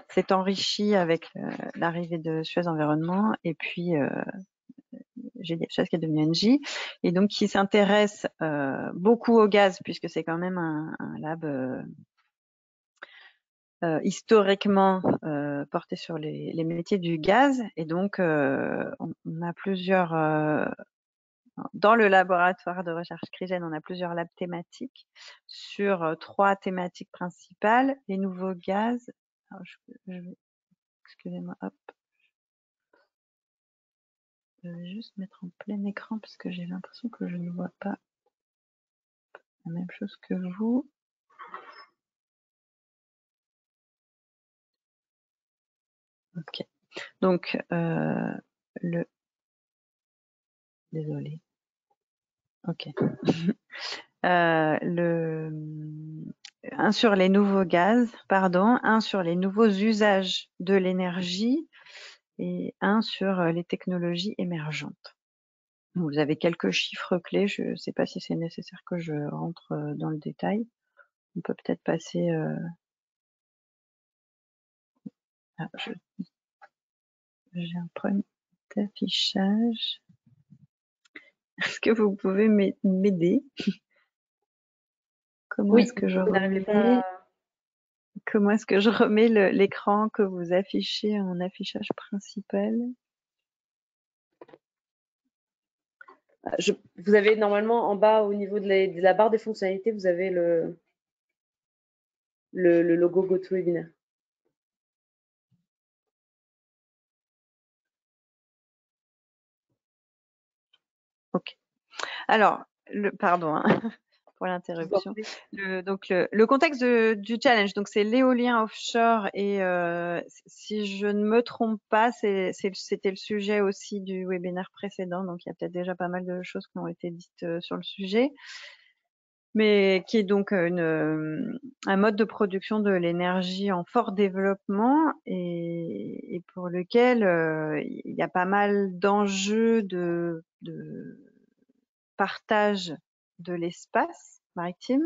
s'est enrichi avec l'arrivée de Suez Environnement et puis GDF qui est devenu Engie, et donc qui s'intéresse beaucoup au gaz, puisque c'est quand même un lab historiquement porté sur les métiers du gaz. Et donc, on a plusieurs... dans le laboratoire de recherche CRIGEN, on a plusieurs labs thématiques sur 3 thématiques principales. Les nouveaux gaz... Alors, excusez-moi, hop. Je vais juste mettre en plein écran parce que j'ai l'impression que je ne vois pas la même chose que vous. Ok. Donc, désolé. Ok. Un sur les nouveaux gaz, pardon, un sur les nouveaux usages de l'énergie et un sur les technologies émergentes. Vous avez quelques chiffres clés. Je ne sais pas si c'est nécessaire que je rentre dans le détail. On peut peut-être passer. Ah, j'ai un problème d'affichage. Est-ce que vous pouvez m'aider? Comment est-ce que je remets l'écran que vous affichez en affichage principal? Vous avez normalement en bas au niveau de la barre des fonctionnalités, vous avez le logo GoToWebinar. Ok. Alors, pardon hein, pour l'interruption. Donc le contexte du challenge, donc c'est l'éolien offshore et si je ne me trompe pas, c'était le sujet aussi du webinaire précédent. Donc il y a peut-être déjà pas mal de choses qui ont été dites sur le sujet, mais qui est donc un mode de production de l'énergie en fort développement et pour lequel il y a pas mal d'enjeux de partage de l'espace maritime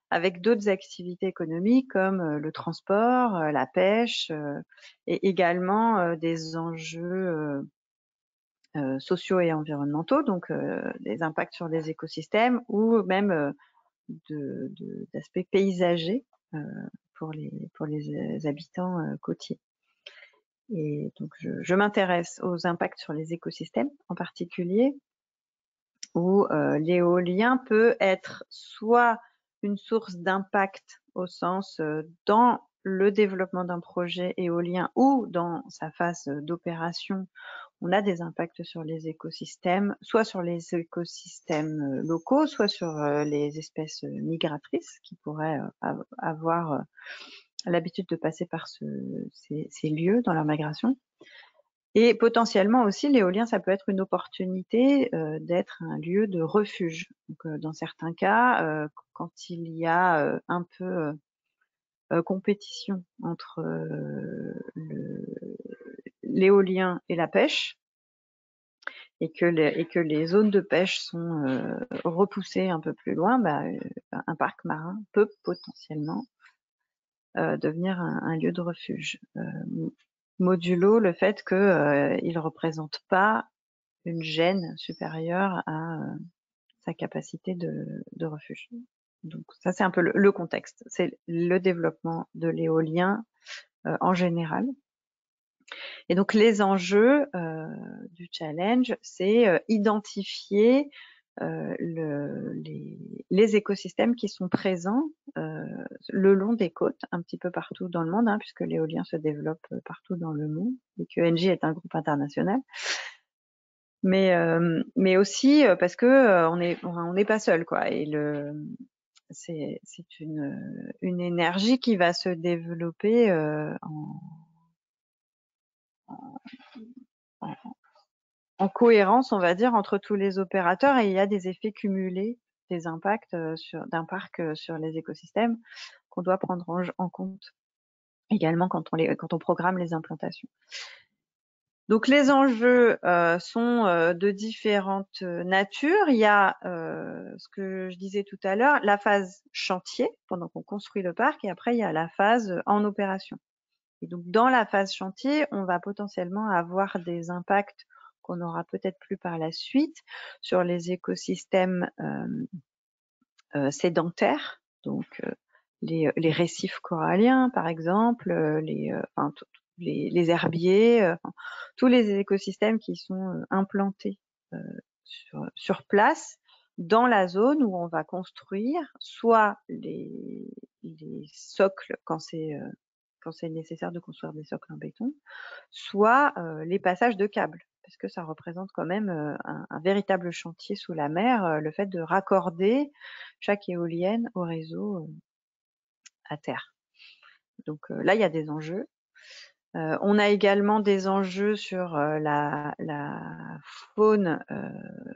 avec d'autres activités économiques comme le transport, la pêche et également des enjeux sociaux et environnementaux, donc des impacts sur les écosystèmes ou même d'aspects paysagers pour les habitants côtiers. Et donc, je m'intéresse aux impacts sur les écosystèmes en particulier, où l'éolien peut être soit une source d'impact au sens dans le développement d'un projet éolien ou dans sa phase d'opération, on a des impacts sur les écosystèmes, soit sur les écosystèmes locaux, soit sur les espèces migratrices qui pourraient avoir l'habitude de passer par ces lieux dans leur migration. Et potentiellement aussi, l'éolien, ça peut être une opportunité d'être un lieu de refuge. Donc, dans certains cas, quand il y a un peu compétition entre l'éolien et la pêche, et que les zones de pêche sont repoussées un peu plus loin, un parc marin peut potentiellement devenir un lieu de refuge. Modulo le fait qu'il ne représente pas une gêne supérieure à sa capacité de refuge. Donc ça, c'est un peu le contexte. C'est le développement de l'éolien en général. Et donc les enjeux du challenge, c'est identifier les écosystèmes qui sont présents le long des côtes, un petit peu partout dans le monde, hein, puisque l'éolien se développe partout dans le monde et que Engie est un groupe international. Mais aussi parce que on n'est pas seul, quoi. Et c'est une énergie qui va se développer en cohérence, on va dire, entre tous les opérateurs, et il y a des effets cumulés, des impacts d'un parc sur les écosystèmes qu'on doit prendre en compte également quand on programme les implantations. Donc les enjeux sont de différentes natures. Il y a ce que je disais tout à l'heure, la phase chantier pendant qu'on construit le parc, et après il y a la phase en opération. Et donc dans la phase chantier, on va potentiellement avoir des impacts qu'on aura peut-être plus par la suite, sur les écosystèmes sédentaires, donc les récifs coralliens par exemple, les herbiers, tous les écosystèmes qui sont implantés sur place dans la zone où on va construire soit les socles quand c'est nécessaire de construire des socles en béton, soit les passages de câbles, parce que ça représente quand même un véritable chantier sous la mer, le fait de raccorder chaque éolienne au réseau à terre. Donc là, il y a des enjeux. On a également des enjeux sur la faune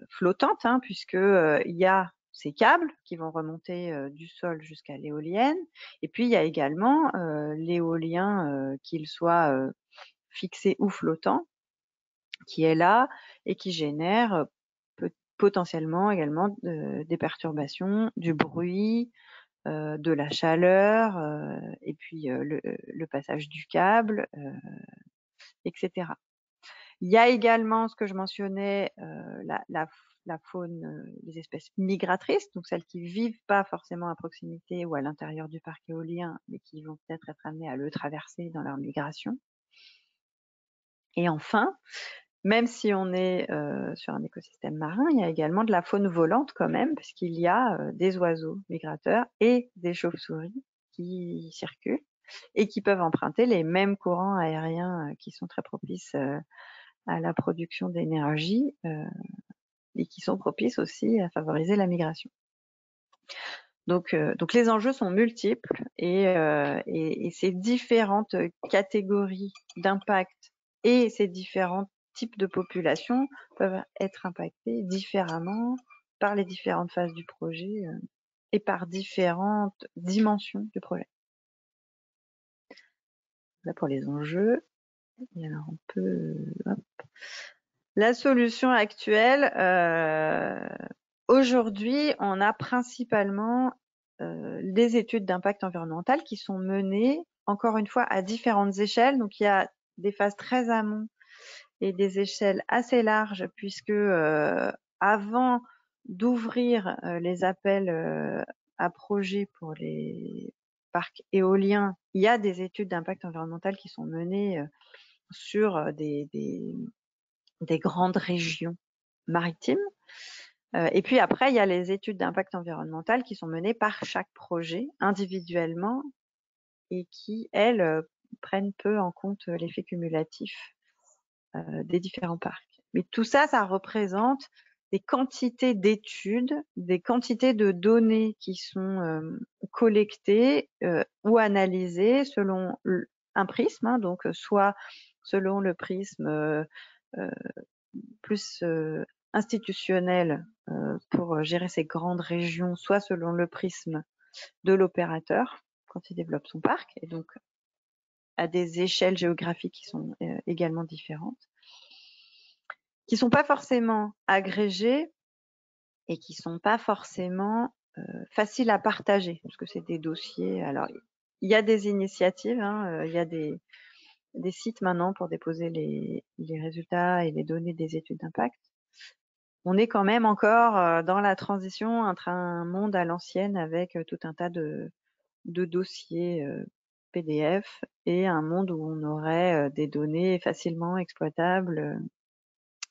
flottante, hein, puisque il y a ces câbles qui vont remonter du sol jusqu'à l'éolienne, et puis il y a également l'éolien, qu'il soit fixé ou flottant, qui est là et qui génère potentiellement également des perturbations, du bruit, de la chaleur, et puis le passage du câble, etc. Il y a également ce que je mentionnais, la faune, les espèces migratrices, donc celles qui vivent pas forcément à proximité ou à l'intérieur du parc éolien, mais qui vont peut-être être amenées à le traverser dans leur migration. Et enfin, même si on est sur un écosystème marin, il y a également de la faune volante quand même, puisqu'il y a des oiseaux migrateurs et des chauves-souris qui circulent et qui peuvent emprunter les mêmes courants aériens qui sont très propices à la production d'énergie et qui sont propices aussi à favoriser la migration. Donc les enjeux sont multiples et ces différentes catégories d'impact et ces différents types de populations peuvent être impactés différemment par les différentes phases du projet et par différentes dimensions du projet. Là pour les enjeux, et alors on peut la solution actuelle, aujourd'hui, on a principalement des études d'impact environnemental qui sont menées, encore une fois, à différentes échelles. Donc, il y a des phases très amont et des échelles assez larges, puisque avant d'ouvrir les appels à projets pour les parcs éoliens, il y a des études d'impact environnemental qui sont menées sur des grandes régions maritimes. Et puis après, il y a les études d'impact environnemental qui sont menées par chaque projet individuellement et qui, elles, prennent peu en compte l'effet cumulatif des différents parcs. Mais tout ça, ça représente des quantités d'études, des quantités de données qui sont collectées ou analysées selon un prisme, hein, donc soit selon le prisme plus institutionnel pour gérer ces grandes régions, soit selon le prisme de l'opérateur quand il développe son parc, et donc à des échelles géographiques qui sont également différentes, qui sont pas forcément agrégées et qui sont pas forcément faciles à partager, parce que c'est des dossiers. Alors, il y a des initiatives, hein, il y a des sites maintenant pour déposer les résultats et les données des études d'impact. On est quand même encore dans la transition entre un monde à l'ancienne avec tout un tas de dossiers PDF et un monde où on aurait des données facilement exploitables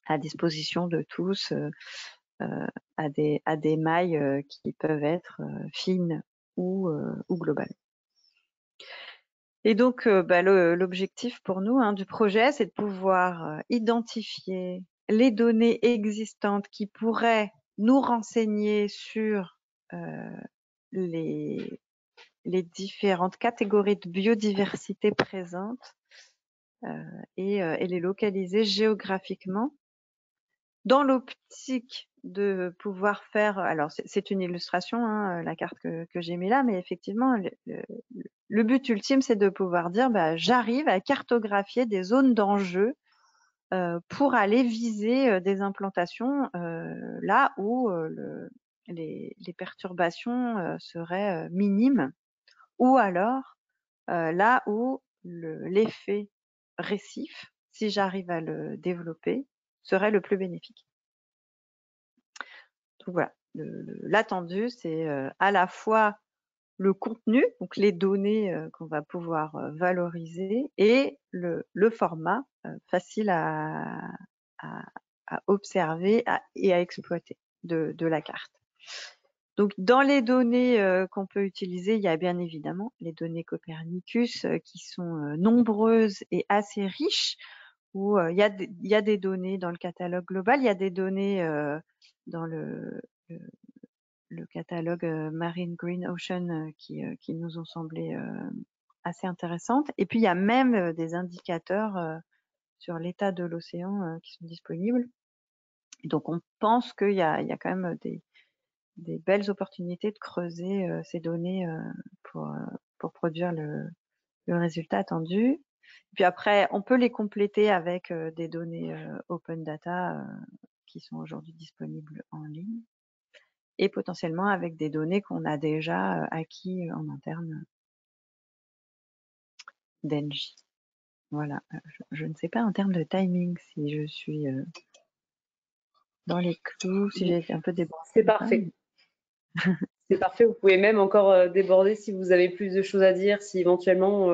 à disposition de tous à des mailles qui peuvent être fines ou globales. Et donc, l'objectif pour nous du projet, c'est de pouvoir identifier les données existantes qui pourraient nous renseigner sur les différentes catégories de biodiversité présentes et les localiser géographiquement dans l'optique de pouvoir faire. Alors, c'est une illustration, hein, la carte que j'ai mis là, mais effectivement, le but ultime, c'est de pouvoir dire, j'arrive à cartographier des zones d'enjeu pour aller viser des implantations là où les perturbations seraient minimes, ou alors là où l'effet récif, si j'arrive à le développer, serait le plus bénéfique. Donc voilà, l'attendu, c'est à la fois le contenu, donc les données qu'on va pouvoir valoriser, et le format facile à observer et à exploiter de la carte. Donc, dans les données qu'on peut utiliser, il y a bien évidemment les données Copernicus qui sont nombreuses et assez riches, où il y a des données dans le catalogue global, il y a des données dans le catalogue Marine Green Ocean qui nous ont semblé assez intéressantes. Et puis, il y a même des indicateurs sur l'état de l'océan qui sont disponibles. Et donc, on pense qu'il y a quand même des belles opportunités de creuser ces données pour produire le résultat attendu. Et puis après, on peut les compléter avec des données open data qui sont aujourd'hui disponibles en ligne, et potentiellement avec des données qu'on a déjà acquis en interne d'Engie. Voilà. Je ne sais pas en termes de timing si je suis dans les clous, si j'ai été un peu débordée. C'est parfait. C'est parfait. Vous pouvez même encore déborder si vous avez plus de choses à dire, si éventuellement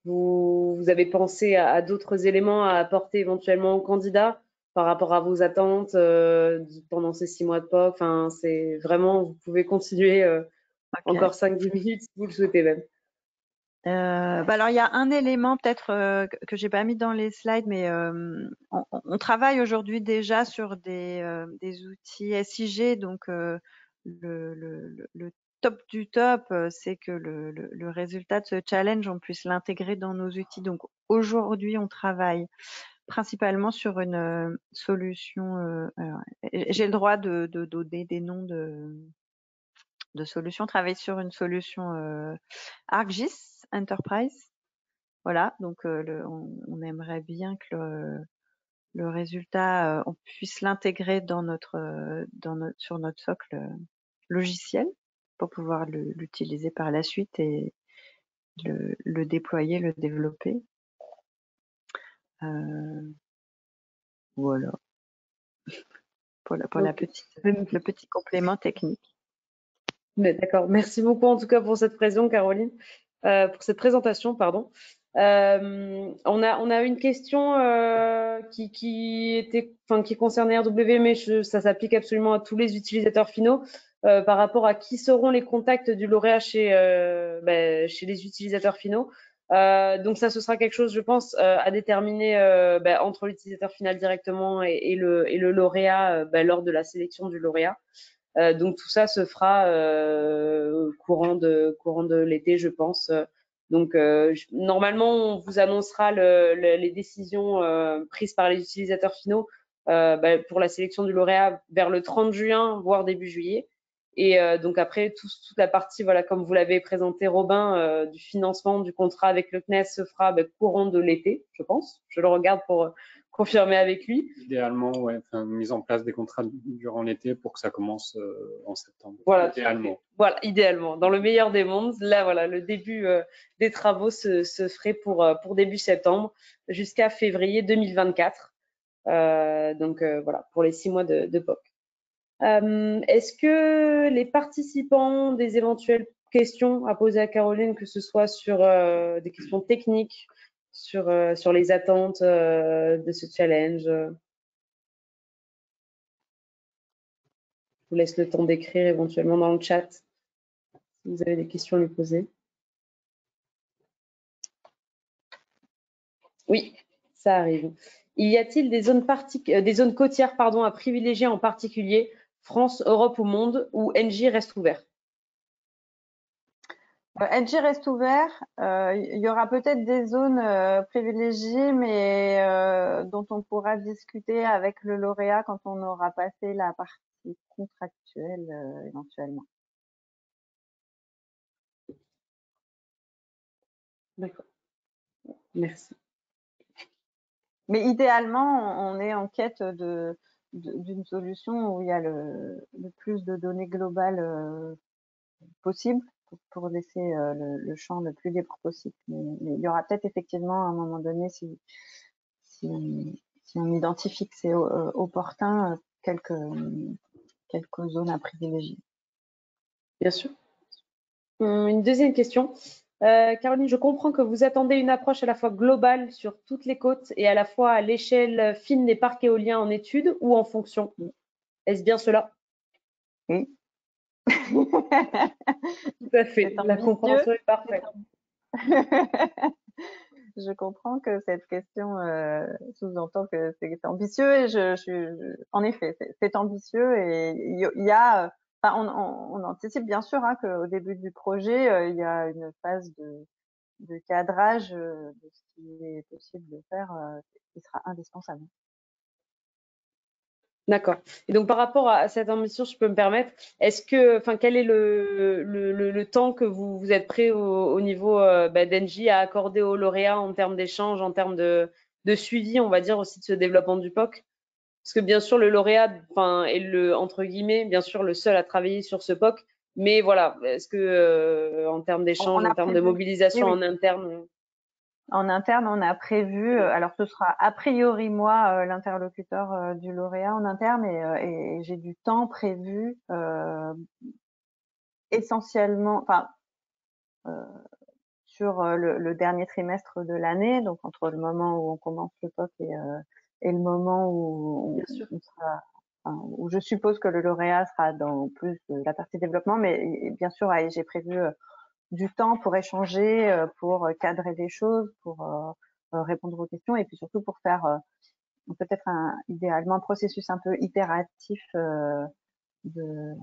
vous avez pensé à d'autres éléments à apporter éventuellement aux candidats par rapport à vos attentes pendant ces 6 mois de POC. Enfin, c'est vraiment, vous pouvez continuer encore 5-10 minutes si vous le souhaitez même. Alors il y a un élément peut-être que j'ai pas mis dans les slides, mais on travaille aujourd'hui déjà sur des outils SIG, donc le top du top, c'est que le résultat de ce challenge, on puisse l'intégrer dans nos outils. Donc aujourd'hui, on travaille principalement sur une solution. J'ai le droit de donner des noms de solutions. On travaille sur une solution ArcGIS Enterprise. Voilà, donc on aimerait bien que le résultat, on puisse l'intégrer sur notre socle logiciel pour pouvoir l'utiliser par la suite et le déployer, le développer. Voilà. Pour le petit complément technique. D'accord. Merci beaucoup en tout cas pour cette présentation, pardon. On a une question qui concernait RW, mais ça s'applique absolument à tous les utilisateurs finaux par rapport à qui seront les contacts du lauréat chez les utilisateurs finaux. Donc ça, ce sera quelque chose, je pense, à déterminer entre l'utilisateur final directement et le lauréat lors de la sélection du lauréat. Donc tout ça se fera courant de l'été, je pense. Donc normalement, on vous annoncera les décisions prises par les utilisateurs finaux pour la sélection du lauréat vers le 30 juin, voire début juillet. Et donc après, toute la partie, voilà, comme vous l'avez présenté, Robin, du financement du contrat avec le CNES se fera courant de l'été, je pense. Je le regarde pour confirmer avec lui. Idéalement, ouais, mise en place des contrats durant l'été pour que ça commence en septembre. Voilà, idéalement. Voilà, idéalement. Dans le meilleur des mondes, là, voilà, le début des travaux se ferait pour début septembre jusqu'à février 2024. Donc voilà, pour les 6 mois de POC. Est-ce que les participants ont des éventuelles questions à poser à Caroline, que ce soit sur des questions techniques, sur les attentes de ce challenge? Je vous laisse le temps d'écrire éventuellement dans le chat si vous avez des questions à lui poser. Oui, ça arrive. Y a-t-il des zones côtières à privilégier en particulier, France, Europe ou monde, où Engie reste ouvert? Engie reste ouvert. Il y aura peut-être des zones privilégiées, mais dont on pourra discuter avec le lauréat quand on aura passé la partie contractuelle éventuellement. D'accord. Merci. Mais idéalement, on est en quête d'une solution où il y a le plus de données globales possible pour laisser le champ le plus libre possible. Mais il y aura peut-être effectivement à un moment donné, si si on identifie que c'est opportun, quelques zones à privilégier. Bien sûr. Une deuxième question. Caroline, je comprends que vous attendez une approche à la fois globale sur toutes les côtes et à la fois à l'échelle fine des parcs éoliens en études ou en fonction. Est-ce bien cela? Oui. Tout à fait. La compréhension est parfaite. Je comprends que cette question sous-entend que c'est ambitieux et en effet, c'est ambitieux et il y a, enfin, on anticipe bien sûr hein, qu'au début du projet, il y a une phase de cadrage de ce qui est possible de faire qui sera indispensable. D'accord. Et donc, par rapport à cette ambition, je peux me permettre, quel est le temps que vous êtes prêt au niveau d'Engie à accorder aux lauréats en termes d'échange, en termes de suivi, on va dire aussi de ce développement du POC? Parce que bien sûr, le lauréat, est entre guillemets, bien sûr, le seul à travailler sur ce POC. Mais voilà, est-ce que en termes d'échange, en termes de mobilisation en interne? En interne, on a prévu, alors ce sera a priori moi l'interlocuteur du lauréat en interne et j'ai du temps prévu essentiellement, enfin sur le dernier trimestre de l'année, donc entre le moment où on commence le POC et le moment où on sera, enfin, où je suppose que le lauréat sera dans plus de la partie développement, mais bien sûr j'ai prévu du temps pour échanger, pour cadrer des choses, pour répondre aux questions et puis surtout pour faire peut-être idéalement un processus un peu itératif de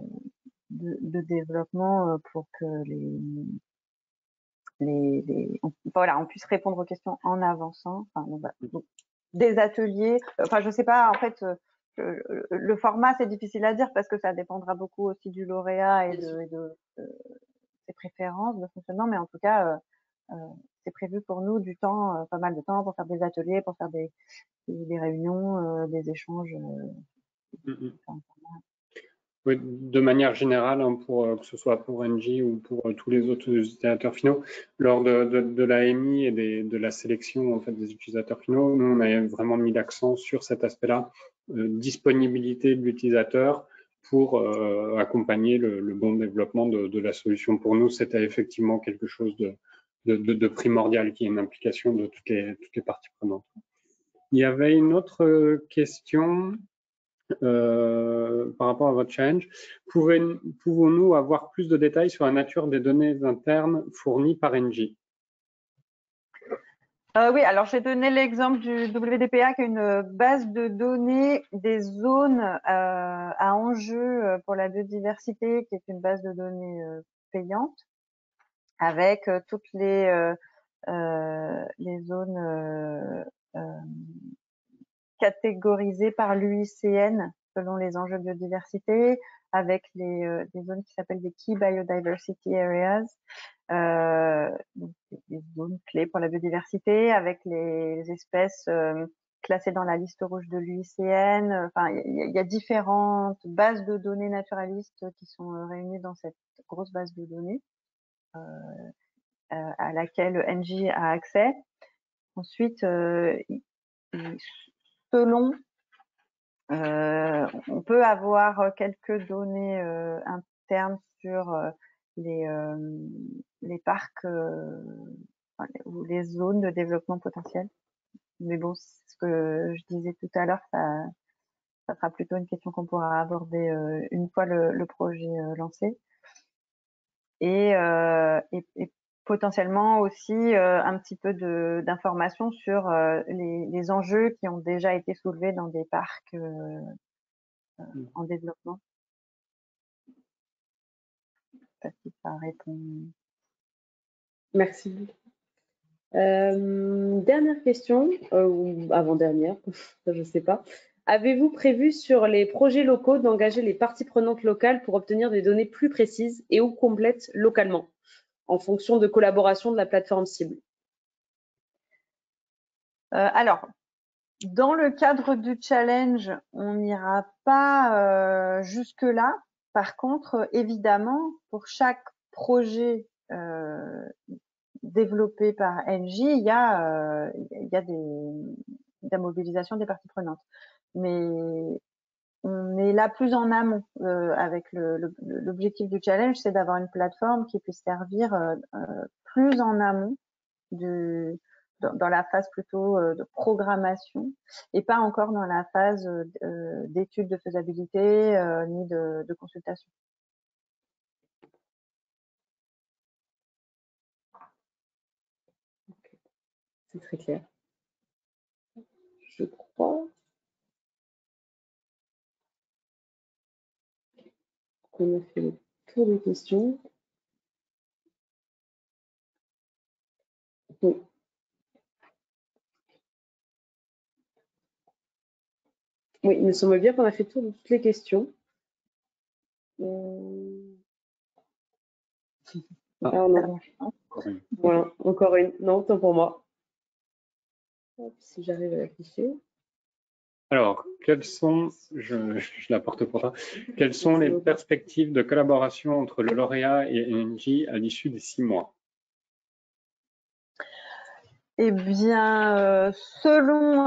développement pour que on puisse répondre aux questions en avançant. Enfin, donc, des ateliers. Enfin, je sais pas. En fait, le format c'est difficile à dire parce que ça dépendra beaucoup aussi du lauréat et de ses préférences de fonctionnement. Mais en tout cas, c'est prévu pour nous du temps, pas mal de temps pour faire des ateliers, pour faire des réunions, des échanges. Oui, de manière générale, hein, que ce soit pour Engie ou pour tous les autres utilisateurs finaux, lors de l'AMI et de la sélection en fait, des utilisateurs finaux, nous, on a vraiment mis l'accent sur cet aspect-là, disponibilité de l'utilisateur pour accompagner le bon développement de la solution. Pour nous, c'était effectivement quelque chose de primordial, qui est une implication de toutes les parties prenantes. Il y avait une autre question par rapport à votre challenge. Pouvons-nous avoir plus de détails sur la nature des données internes fournies par Engie? Oui, alors j'ai donné l'exemple du WDPA qui est une base de données des zones à enjeu pour la biodiversité, qui est une base de données payante avec toutes les zones catégorisées par l'UICN selon les enjeux de biodiversité, avec des zones qui s'appellent des Key Biodiversity Areas, donc des zones clés pour la biodiversité, avec les espèces classées dans la liste rouge de l'UICN. Enfin, il y a différentes bases de données naturalistes qui sont réunies dans cette grosse base de données à laquelle Engie a accès. Ensuite, selon on peut avoir quelques données internes sur les parcs ou les zones de développement potentiel. Mais bon, ce que je disais tout à l'heure, ça sera plutôt une question qu'on pourra aborder une fois le projet lancé. Et potentiellement aussi un petit peu d'informations sur les enjeux qui ont déjà été soulevés dans des parcs en développement. Je sais pas si ça répond. Merci. Dernière question, ou avant-dernière, je ne sais pas. Avez-vous prévu sur les projets locaux d'engager les parties prenantes locales pour obtenir des données plus précises et ou complètes localement, en fonction de collaboration de la plateforme cible? Alors, dans le cadre du challenge, on n'ira pas jusque-là. Par contre, évidemment, pour chaque projet développé par Engie, il y a la mobilisation des parties prenantes. Mais on est là plus en amont avec l'objectif du challenge, c'est d'avoir une plateforme qui puisse servir plus en amont dans la phase plutôt de programmation et pas encore dans la phase d'étude de faisabilité ni de consultation. C'est très clair. Je crois qu'on a fait le tour des questions. Oui. Oui, il me semble bien qu'on a fait le tour de toutes les questions. Non. Voilà, encore une. Non, autant pour moi. Hop, si j'arrive à l'afficher. Alors, quelles sont, je la porte pour toi, quelles sont les perspectives de collaboration entre le lauréat et Engie à l'issue des 6 mois? Eh bien, selon,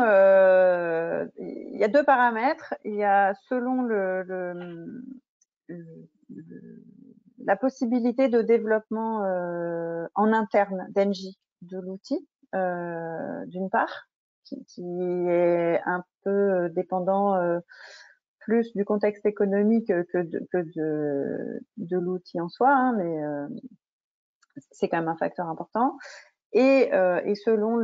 il y a 2 paramètres. Il y a selon la possibilité de développement en interne d'Engie de l'outil, d'une part, qui est un peu dépendant plus du contexte économique que de l'outil en soi, hein, mais c'est quand même un facteur important. Et selon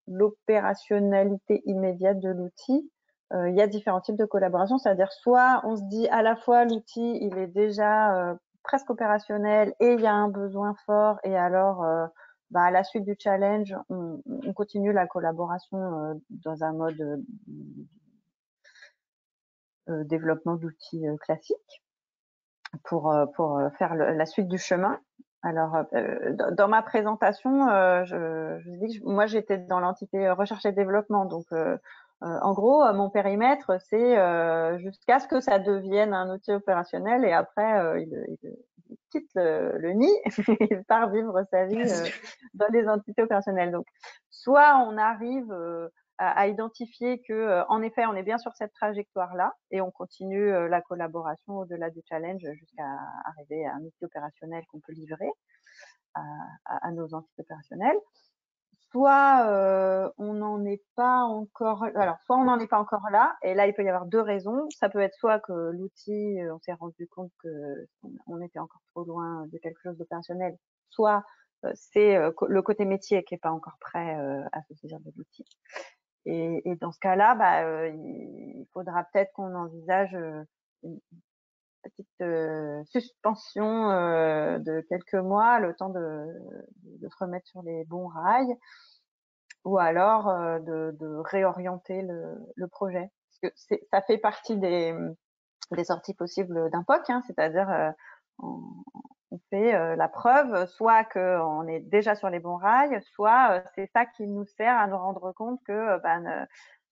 l'opérationnalité immédiate de l'outil, il y a différents types de collaboration, c'est-à-dire soit on se dit à la fois l'outil il est déjà presque opérationnel et il y a un besoin fort et alors à la suite du challenge on continue la collaboration dans un mode développement d'outils classique pour faire la suite du chemin. Alors, dans ma présentation, je dis que moi, j'étais dans l'entité recherche et développement. Donc, en gros, mon périmètre, c'est jusqu'à ce que ça devienne un outil opérationnel et après, il quitte le nid il part vivre sa vie dans les entités opérationnelles. Donc, soit on arrive à identifier que, en effet, on est bien sur cette trajectoire-là et on continue la collaboration au-delà du challenge jusqu'à arriver à un outil opérationnel qu'on peut livrer à nos entités opérationnelles. Soit on n'en est pas encore. Alors, soit on n'en est pas encore là, et là il peut y avoir 2 raisons. Ça peut être soit que l'outil, on s'est rendu compte que on était encore trop loin de quelque chose d'opérationnel, soit c'est le côté métier qui est pas encore prêt à se saisir de l'outil. Et dans ce cas-là, il faudra peut-être qu'on envisage une petite suspension de quelques mois, le temps de se remettre sur les bons rails, ou alors de réorienter le projet. Parce que ça fait partie des sorties possibles d'un POC, hein, c'est-à-dire on fait la preuve, soit qu'on est déjà sur les bons rails, soit c'est ça qui nous sert à nous rendre compte que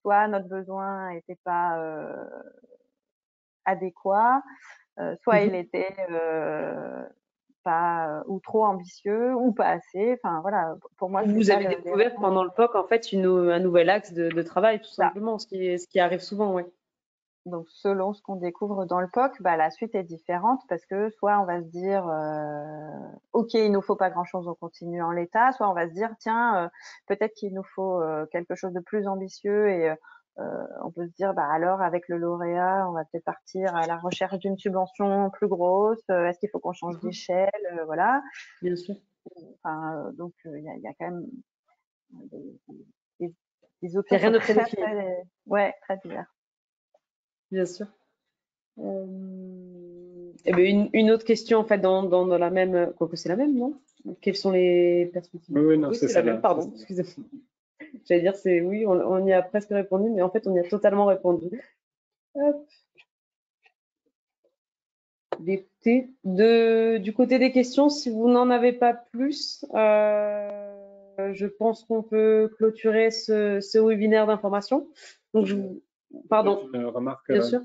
soit notre besoin n'était pas adéquat, soit il était pas ou trop ambitieux ou pas assez. Enfin voilà, pour moi, vous avez découvert pendant le POC en fait un nouvel axe de travail, tout simplement, ce qui arrive souvent, oui. Donc, selon ce qu'on découvre dans le POC, la suite est différente parce que soit on va se dire ok, il nous faut pas grand-chose, on continue en l'état, soit on va se dire tiens, peut-être qu'il nous faut quelque chose de plus ambitieux et on peut se dire alors avec le lauréat, on va peut-être partir à la recherche d'une subvention plus grosse. Est-ce qu'il faut qu'on change d'échelle, voilà. Bien sûr. Enfin, donc il y a quand même des options. C'est rien de très défini. Ouais, très divers. Bien sûr. Une autre question en fait dans la même, quoique c'est la même, non? Quelles sont les perspectives? Oui, non, c'est la même. Pardon, excusez-moi. J'allais dire oui, on y a presque répondu, mais en fait on y a totalement répondu. Hop. Écoutez, du côté des questions, si vous n'en avez pas plus, je pense qu'on peut clôturer ce webinaire d'information. Donc pardon. Une remarque. Bien sûr.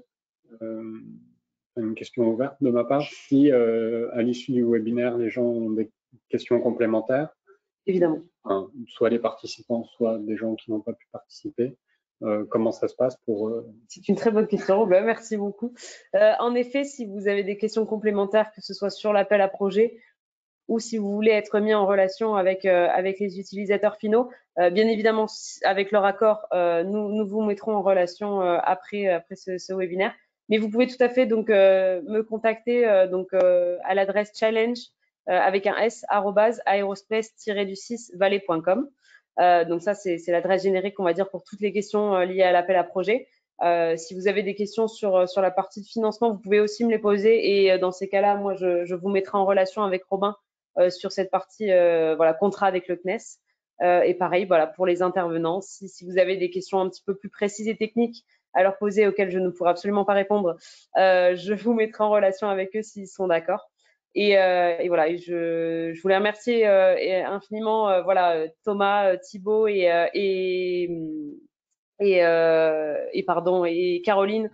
Une question ouverte de ma part. Si à l'issue du webinaire, les gens ont des questions complémentaires, évidemment, soit les participants, soit des gens qui n'ont pas pu participer. Comment ça se passe pour… C'est une très bonne question, merci beaucoup. En effet, si vous avez des questions complémentaires, que ce soit sur l'appel à projet ou si vous voulez être mis en relation avec les utilisateurs finaux, bien évidemment, avec leur accord, nous vous mettrons en relation après ce webinaire. Mais vous pouvez tout à fait donc me contacter à l'adresse challenge avec un s @aerospace-du6valais.com. Donc ça, c'est l'adresse générique, on va dire, pour toutes les questions liées à l'appel à projet. Si vous avez des questions sur la partie de financement, vous pouvez aussi me les poser et dans ces cas-là, moi, je vous mettrai en relation avec Robin sur cette partie contrat avec le CNES. Et pareil, voilà, pour les intervenants, si vous avez des questions un petit peu plus précises et techniques à leur poser auxquelles je ne pourrai absolument pas répondre, je vous mettrai en relation avec eux s'ils sont d'accord. Et voilà, je voulais remercier infiniment Thomas, Thibaut et Caroline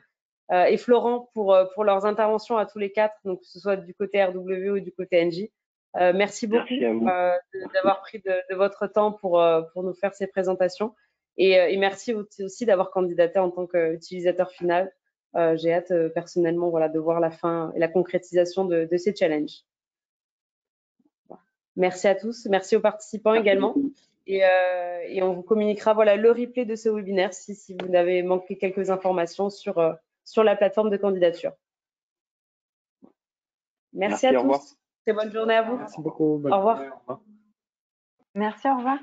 et Florent pour leurs interventions à tous les quatre, donc que ce soit du côté RW ou du côté NJ. Merci beaucoup d'avoir pris de votre temps pour nous faire ces présentations et merci aussi d'avoir candidaté en tant qu'utilisateur final. J'ai hâte personnellement de voir la fin et la concrétisation de ces challenges. Merci à tous, merci aux participants également. Et on vous communiquera le replay de ce webinaire si vous avez manqué quelques informations sur la plateforme de candidature. Merci à tous. Très bonne journée à vous. Merci beaucoup. Au revoir. Merci, au revoir.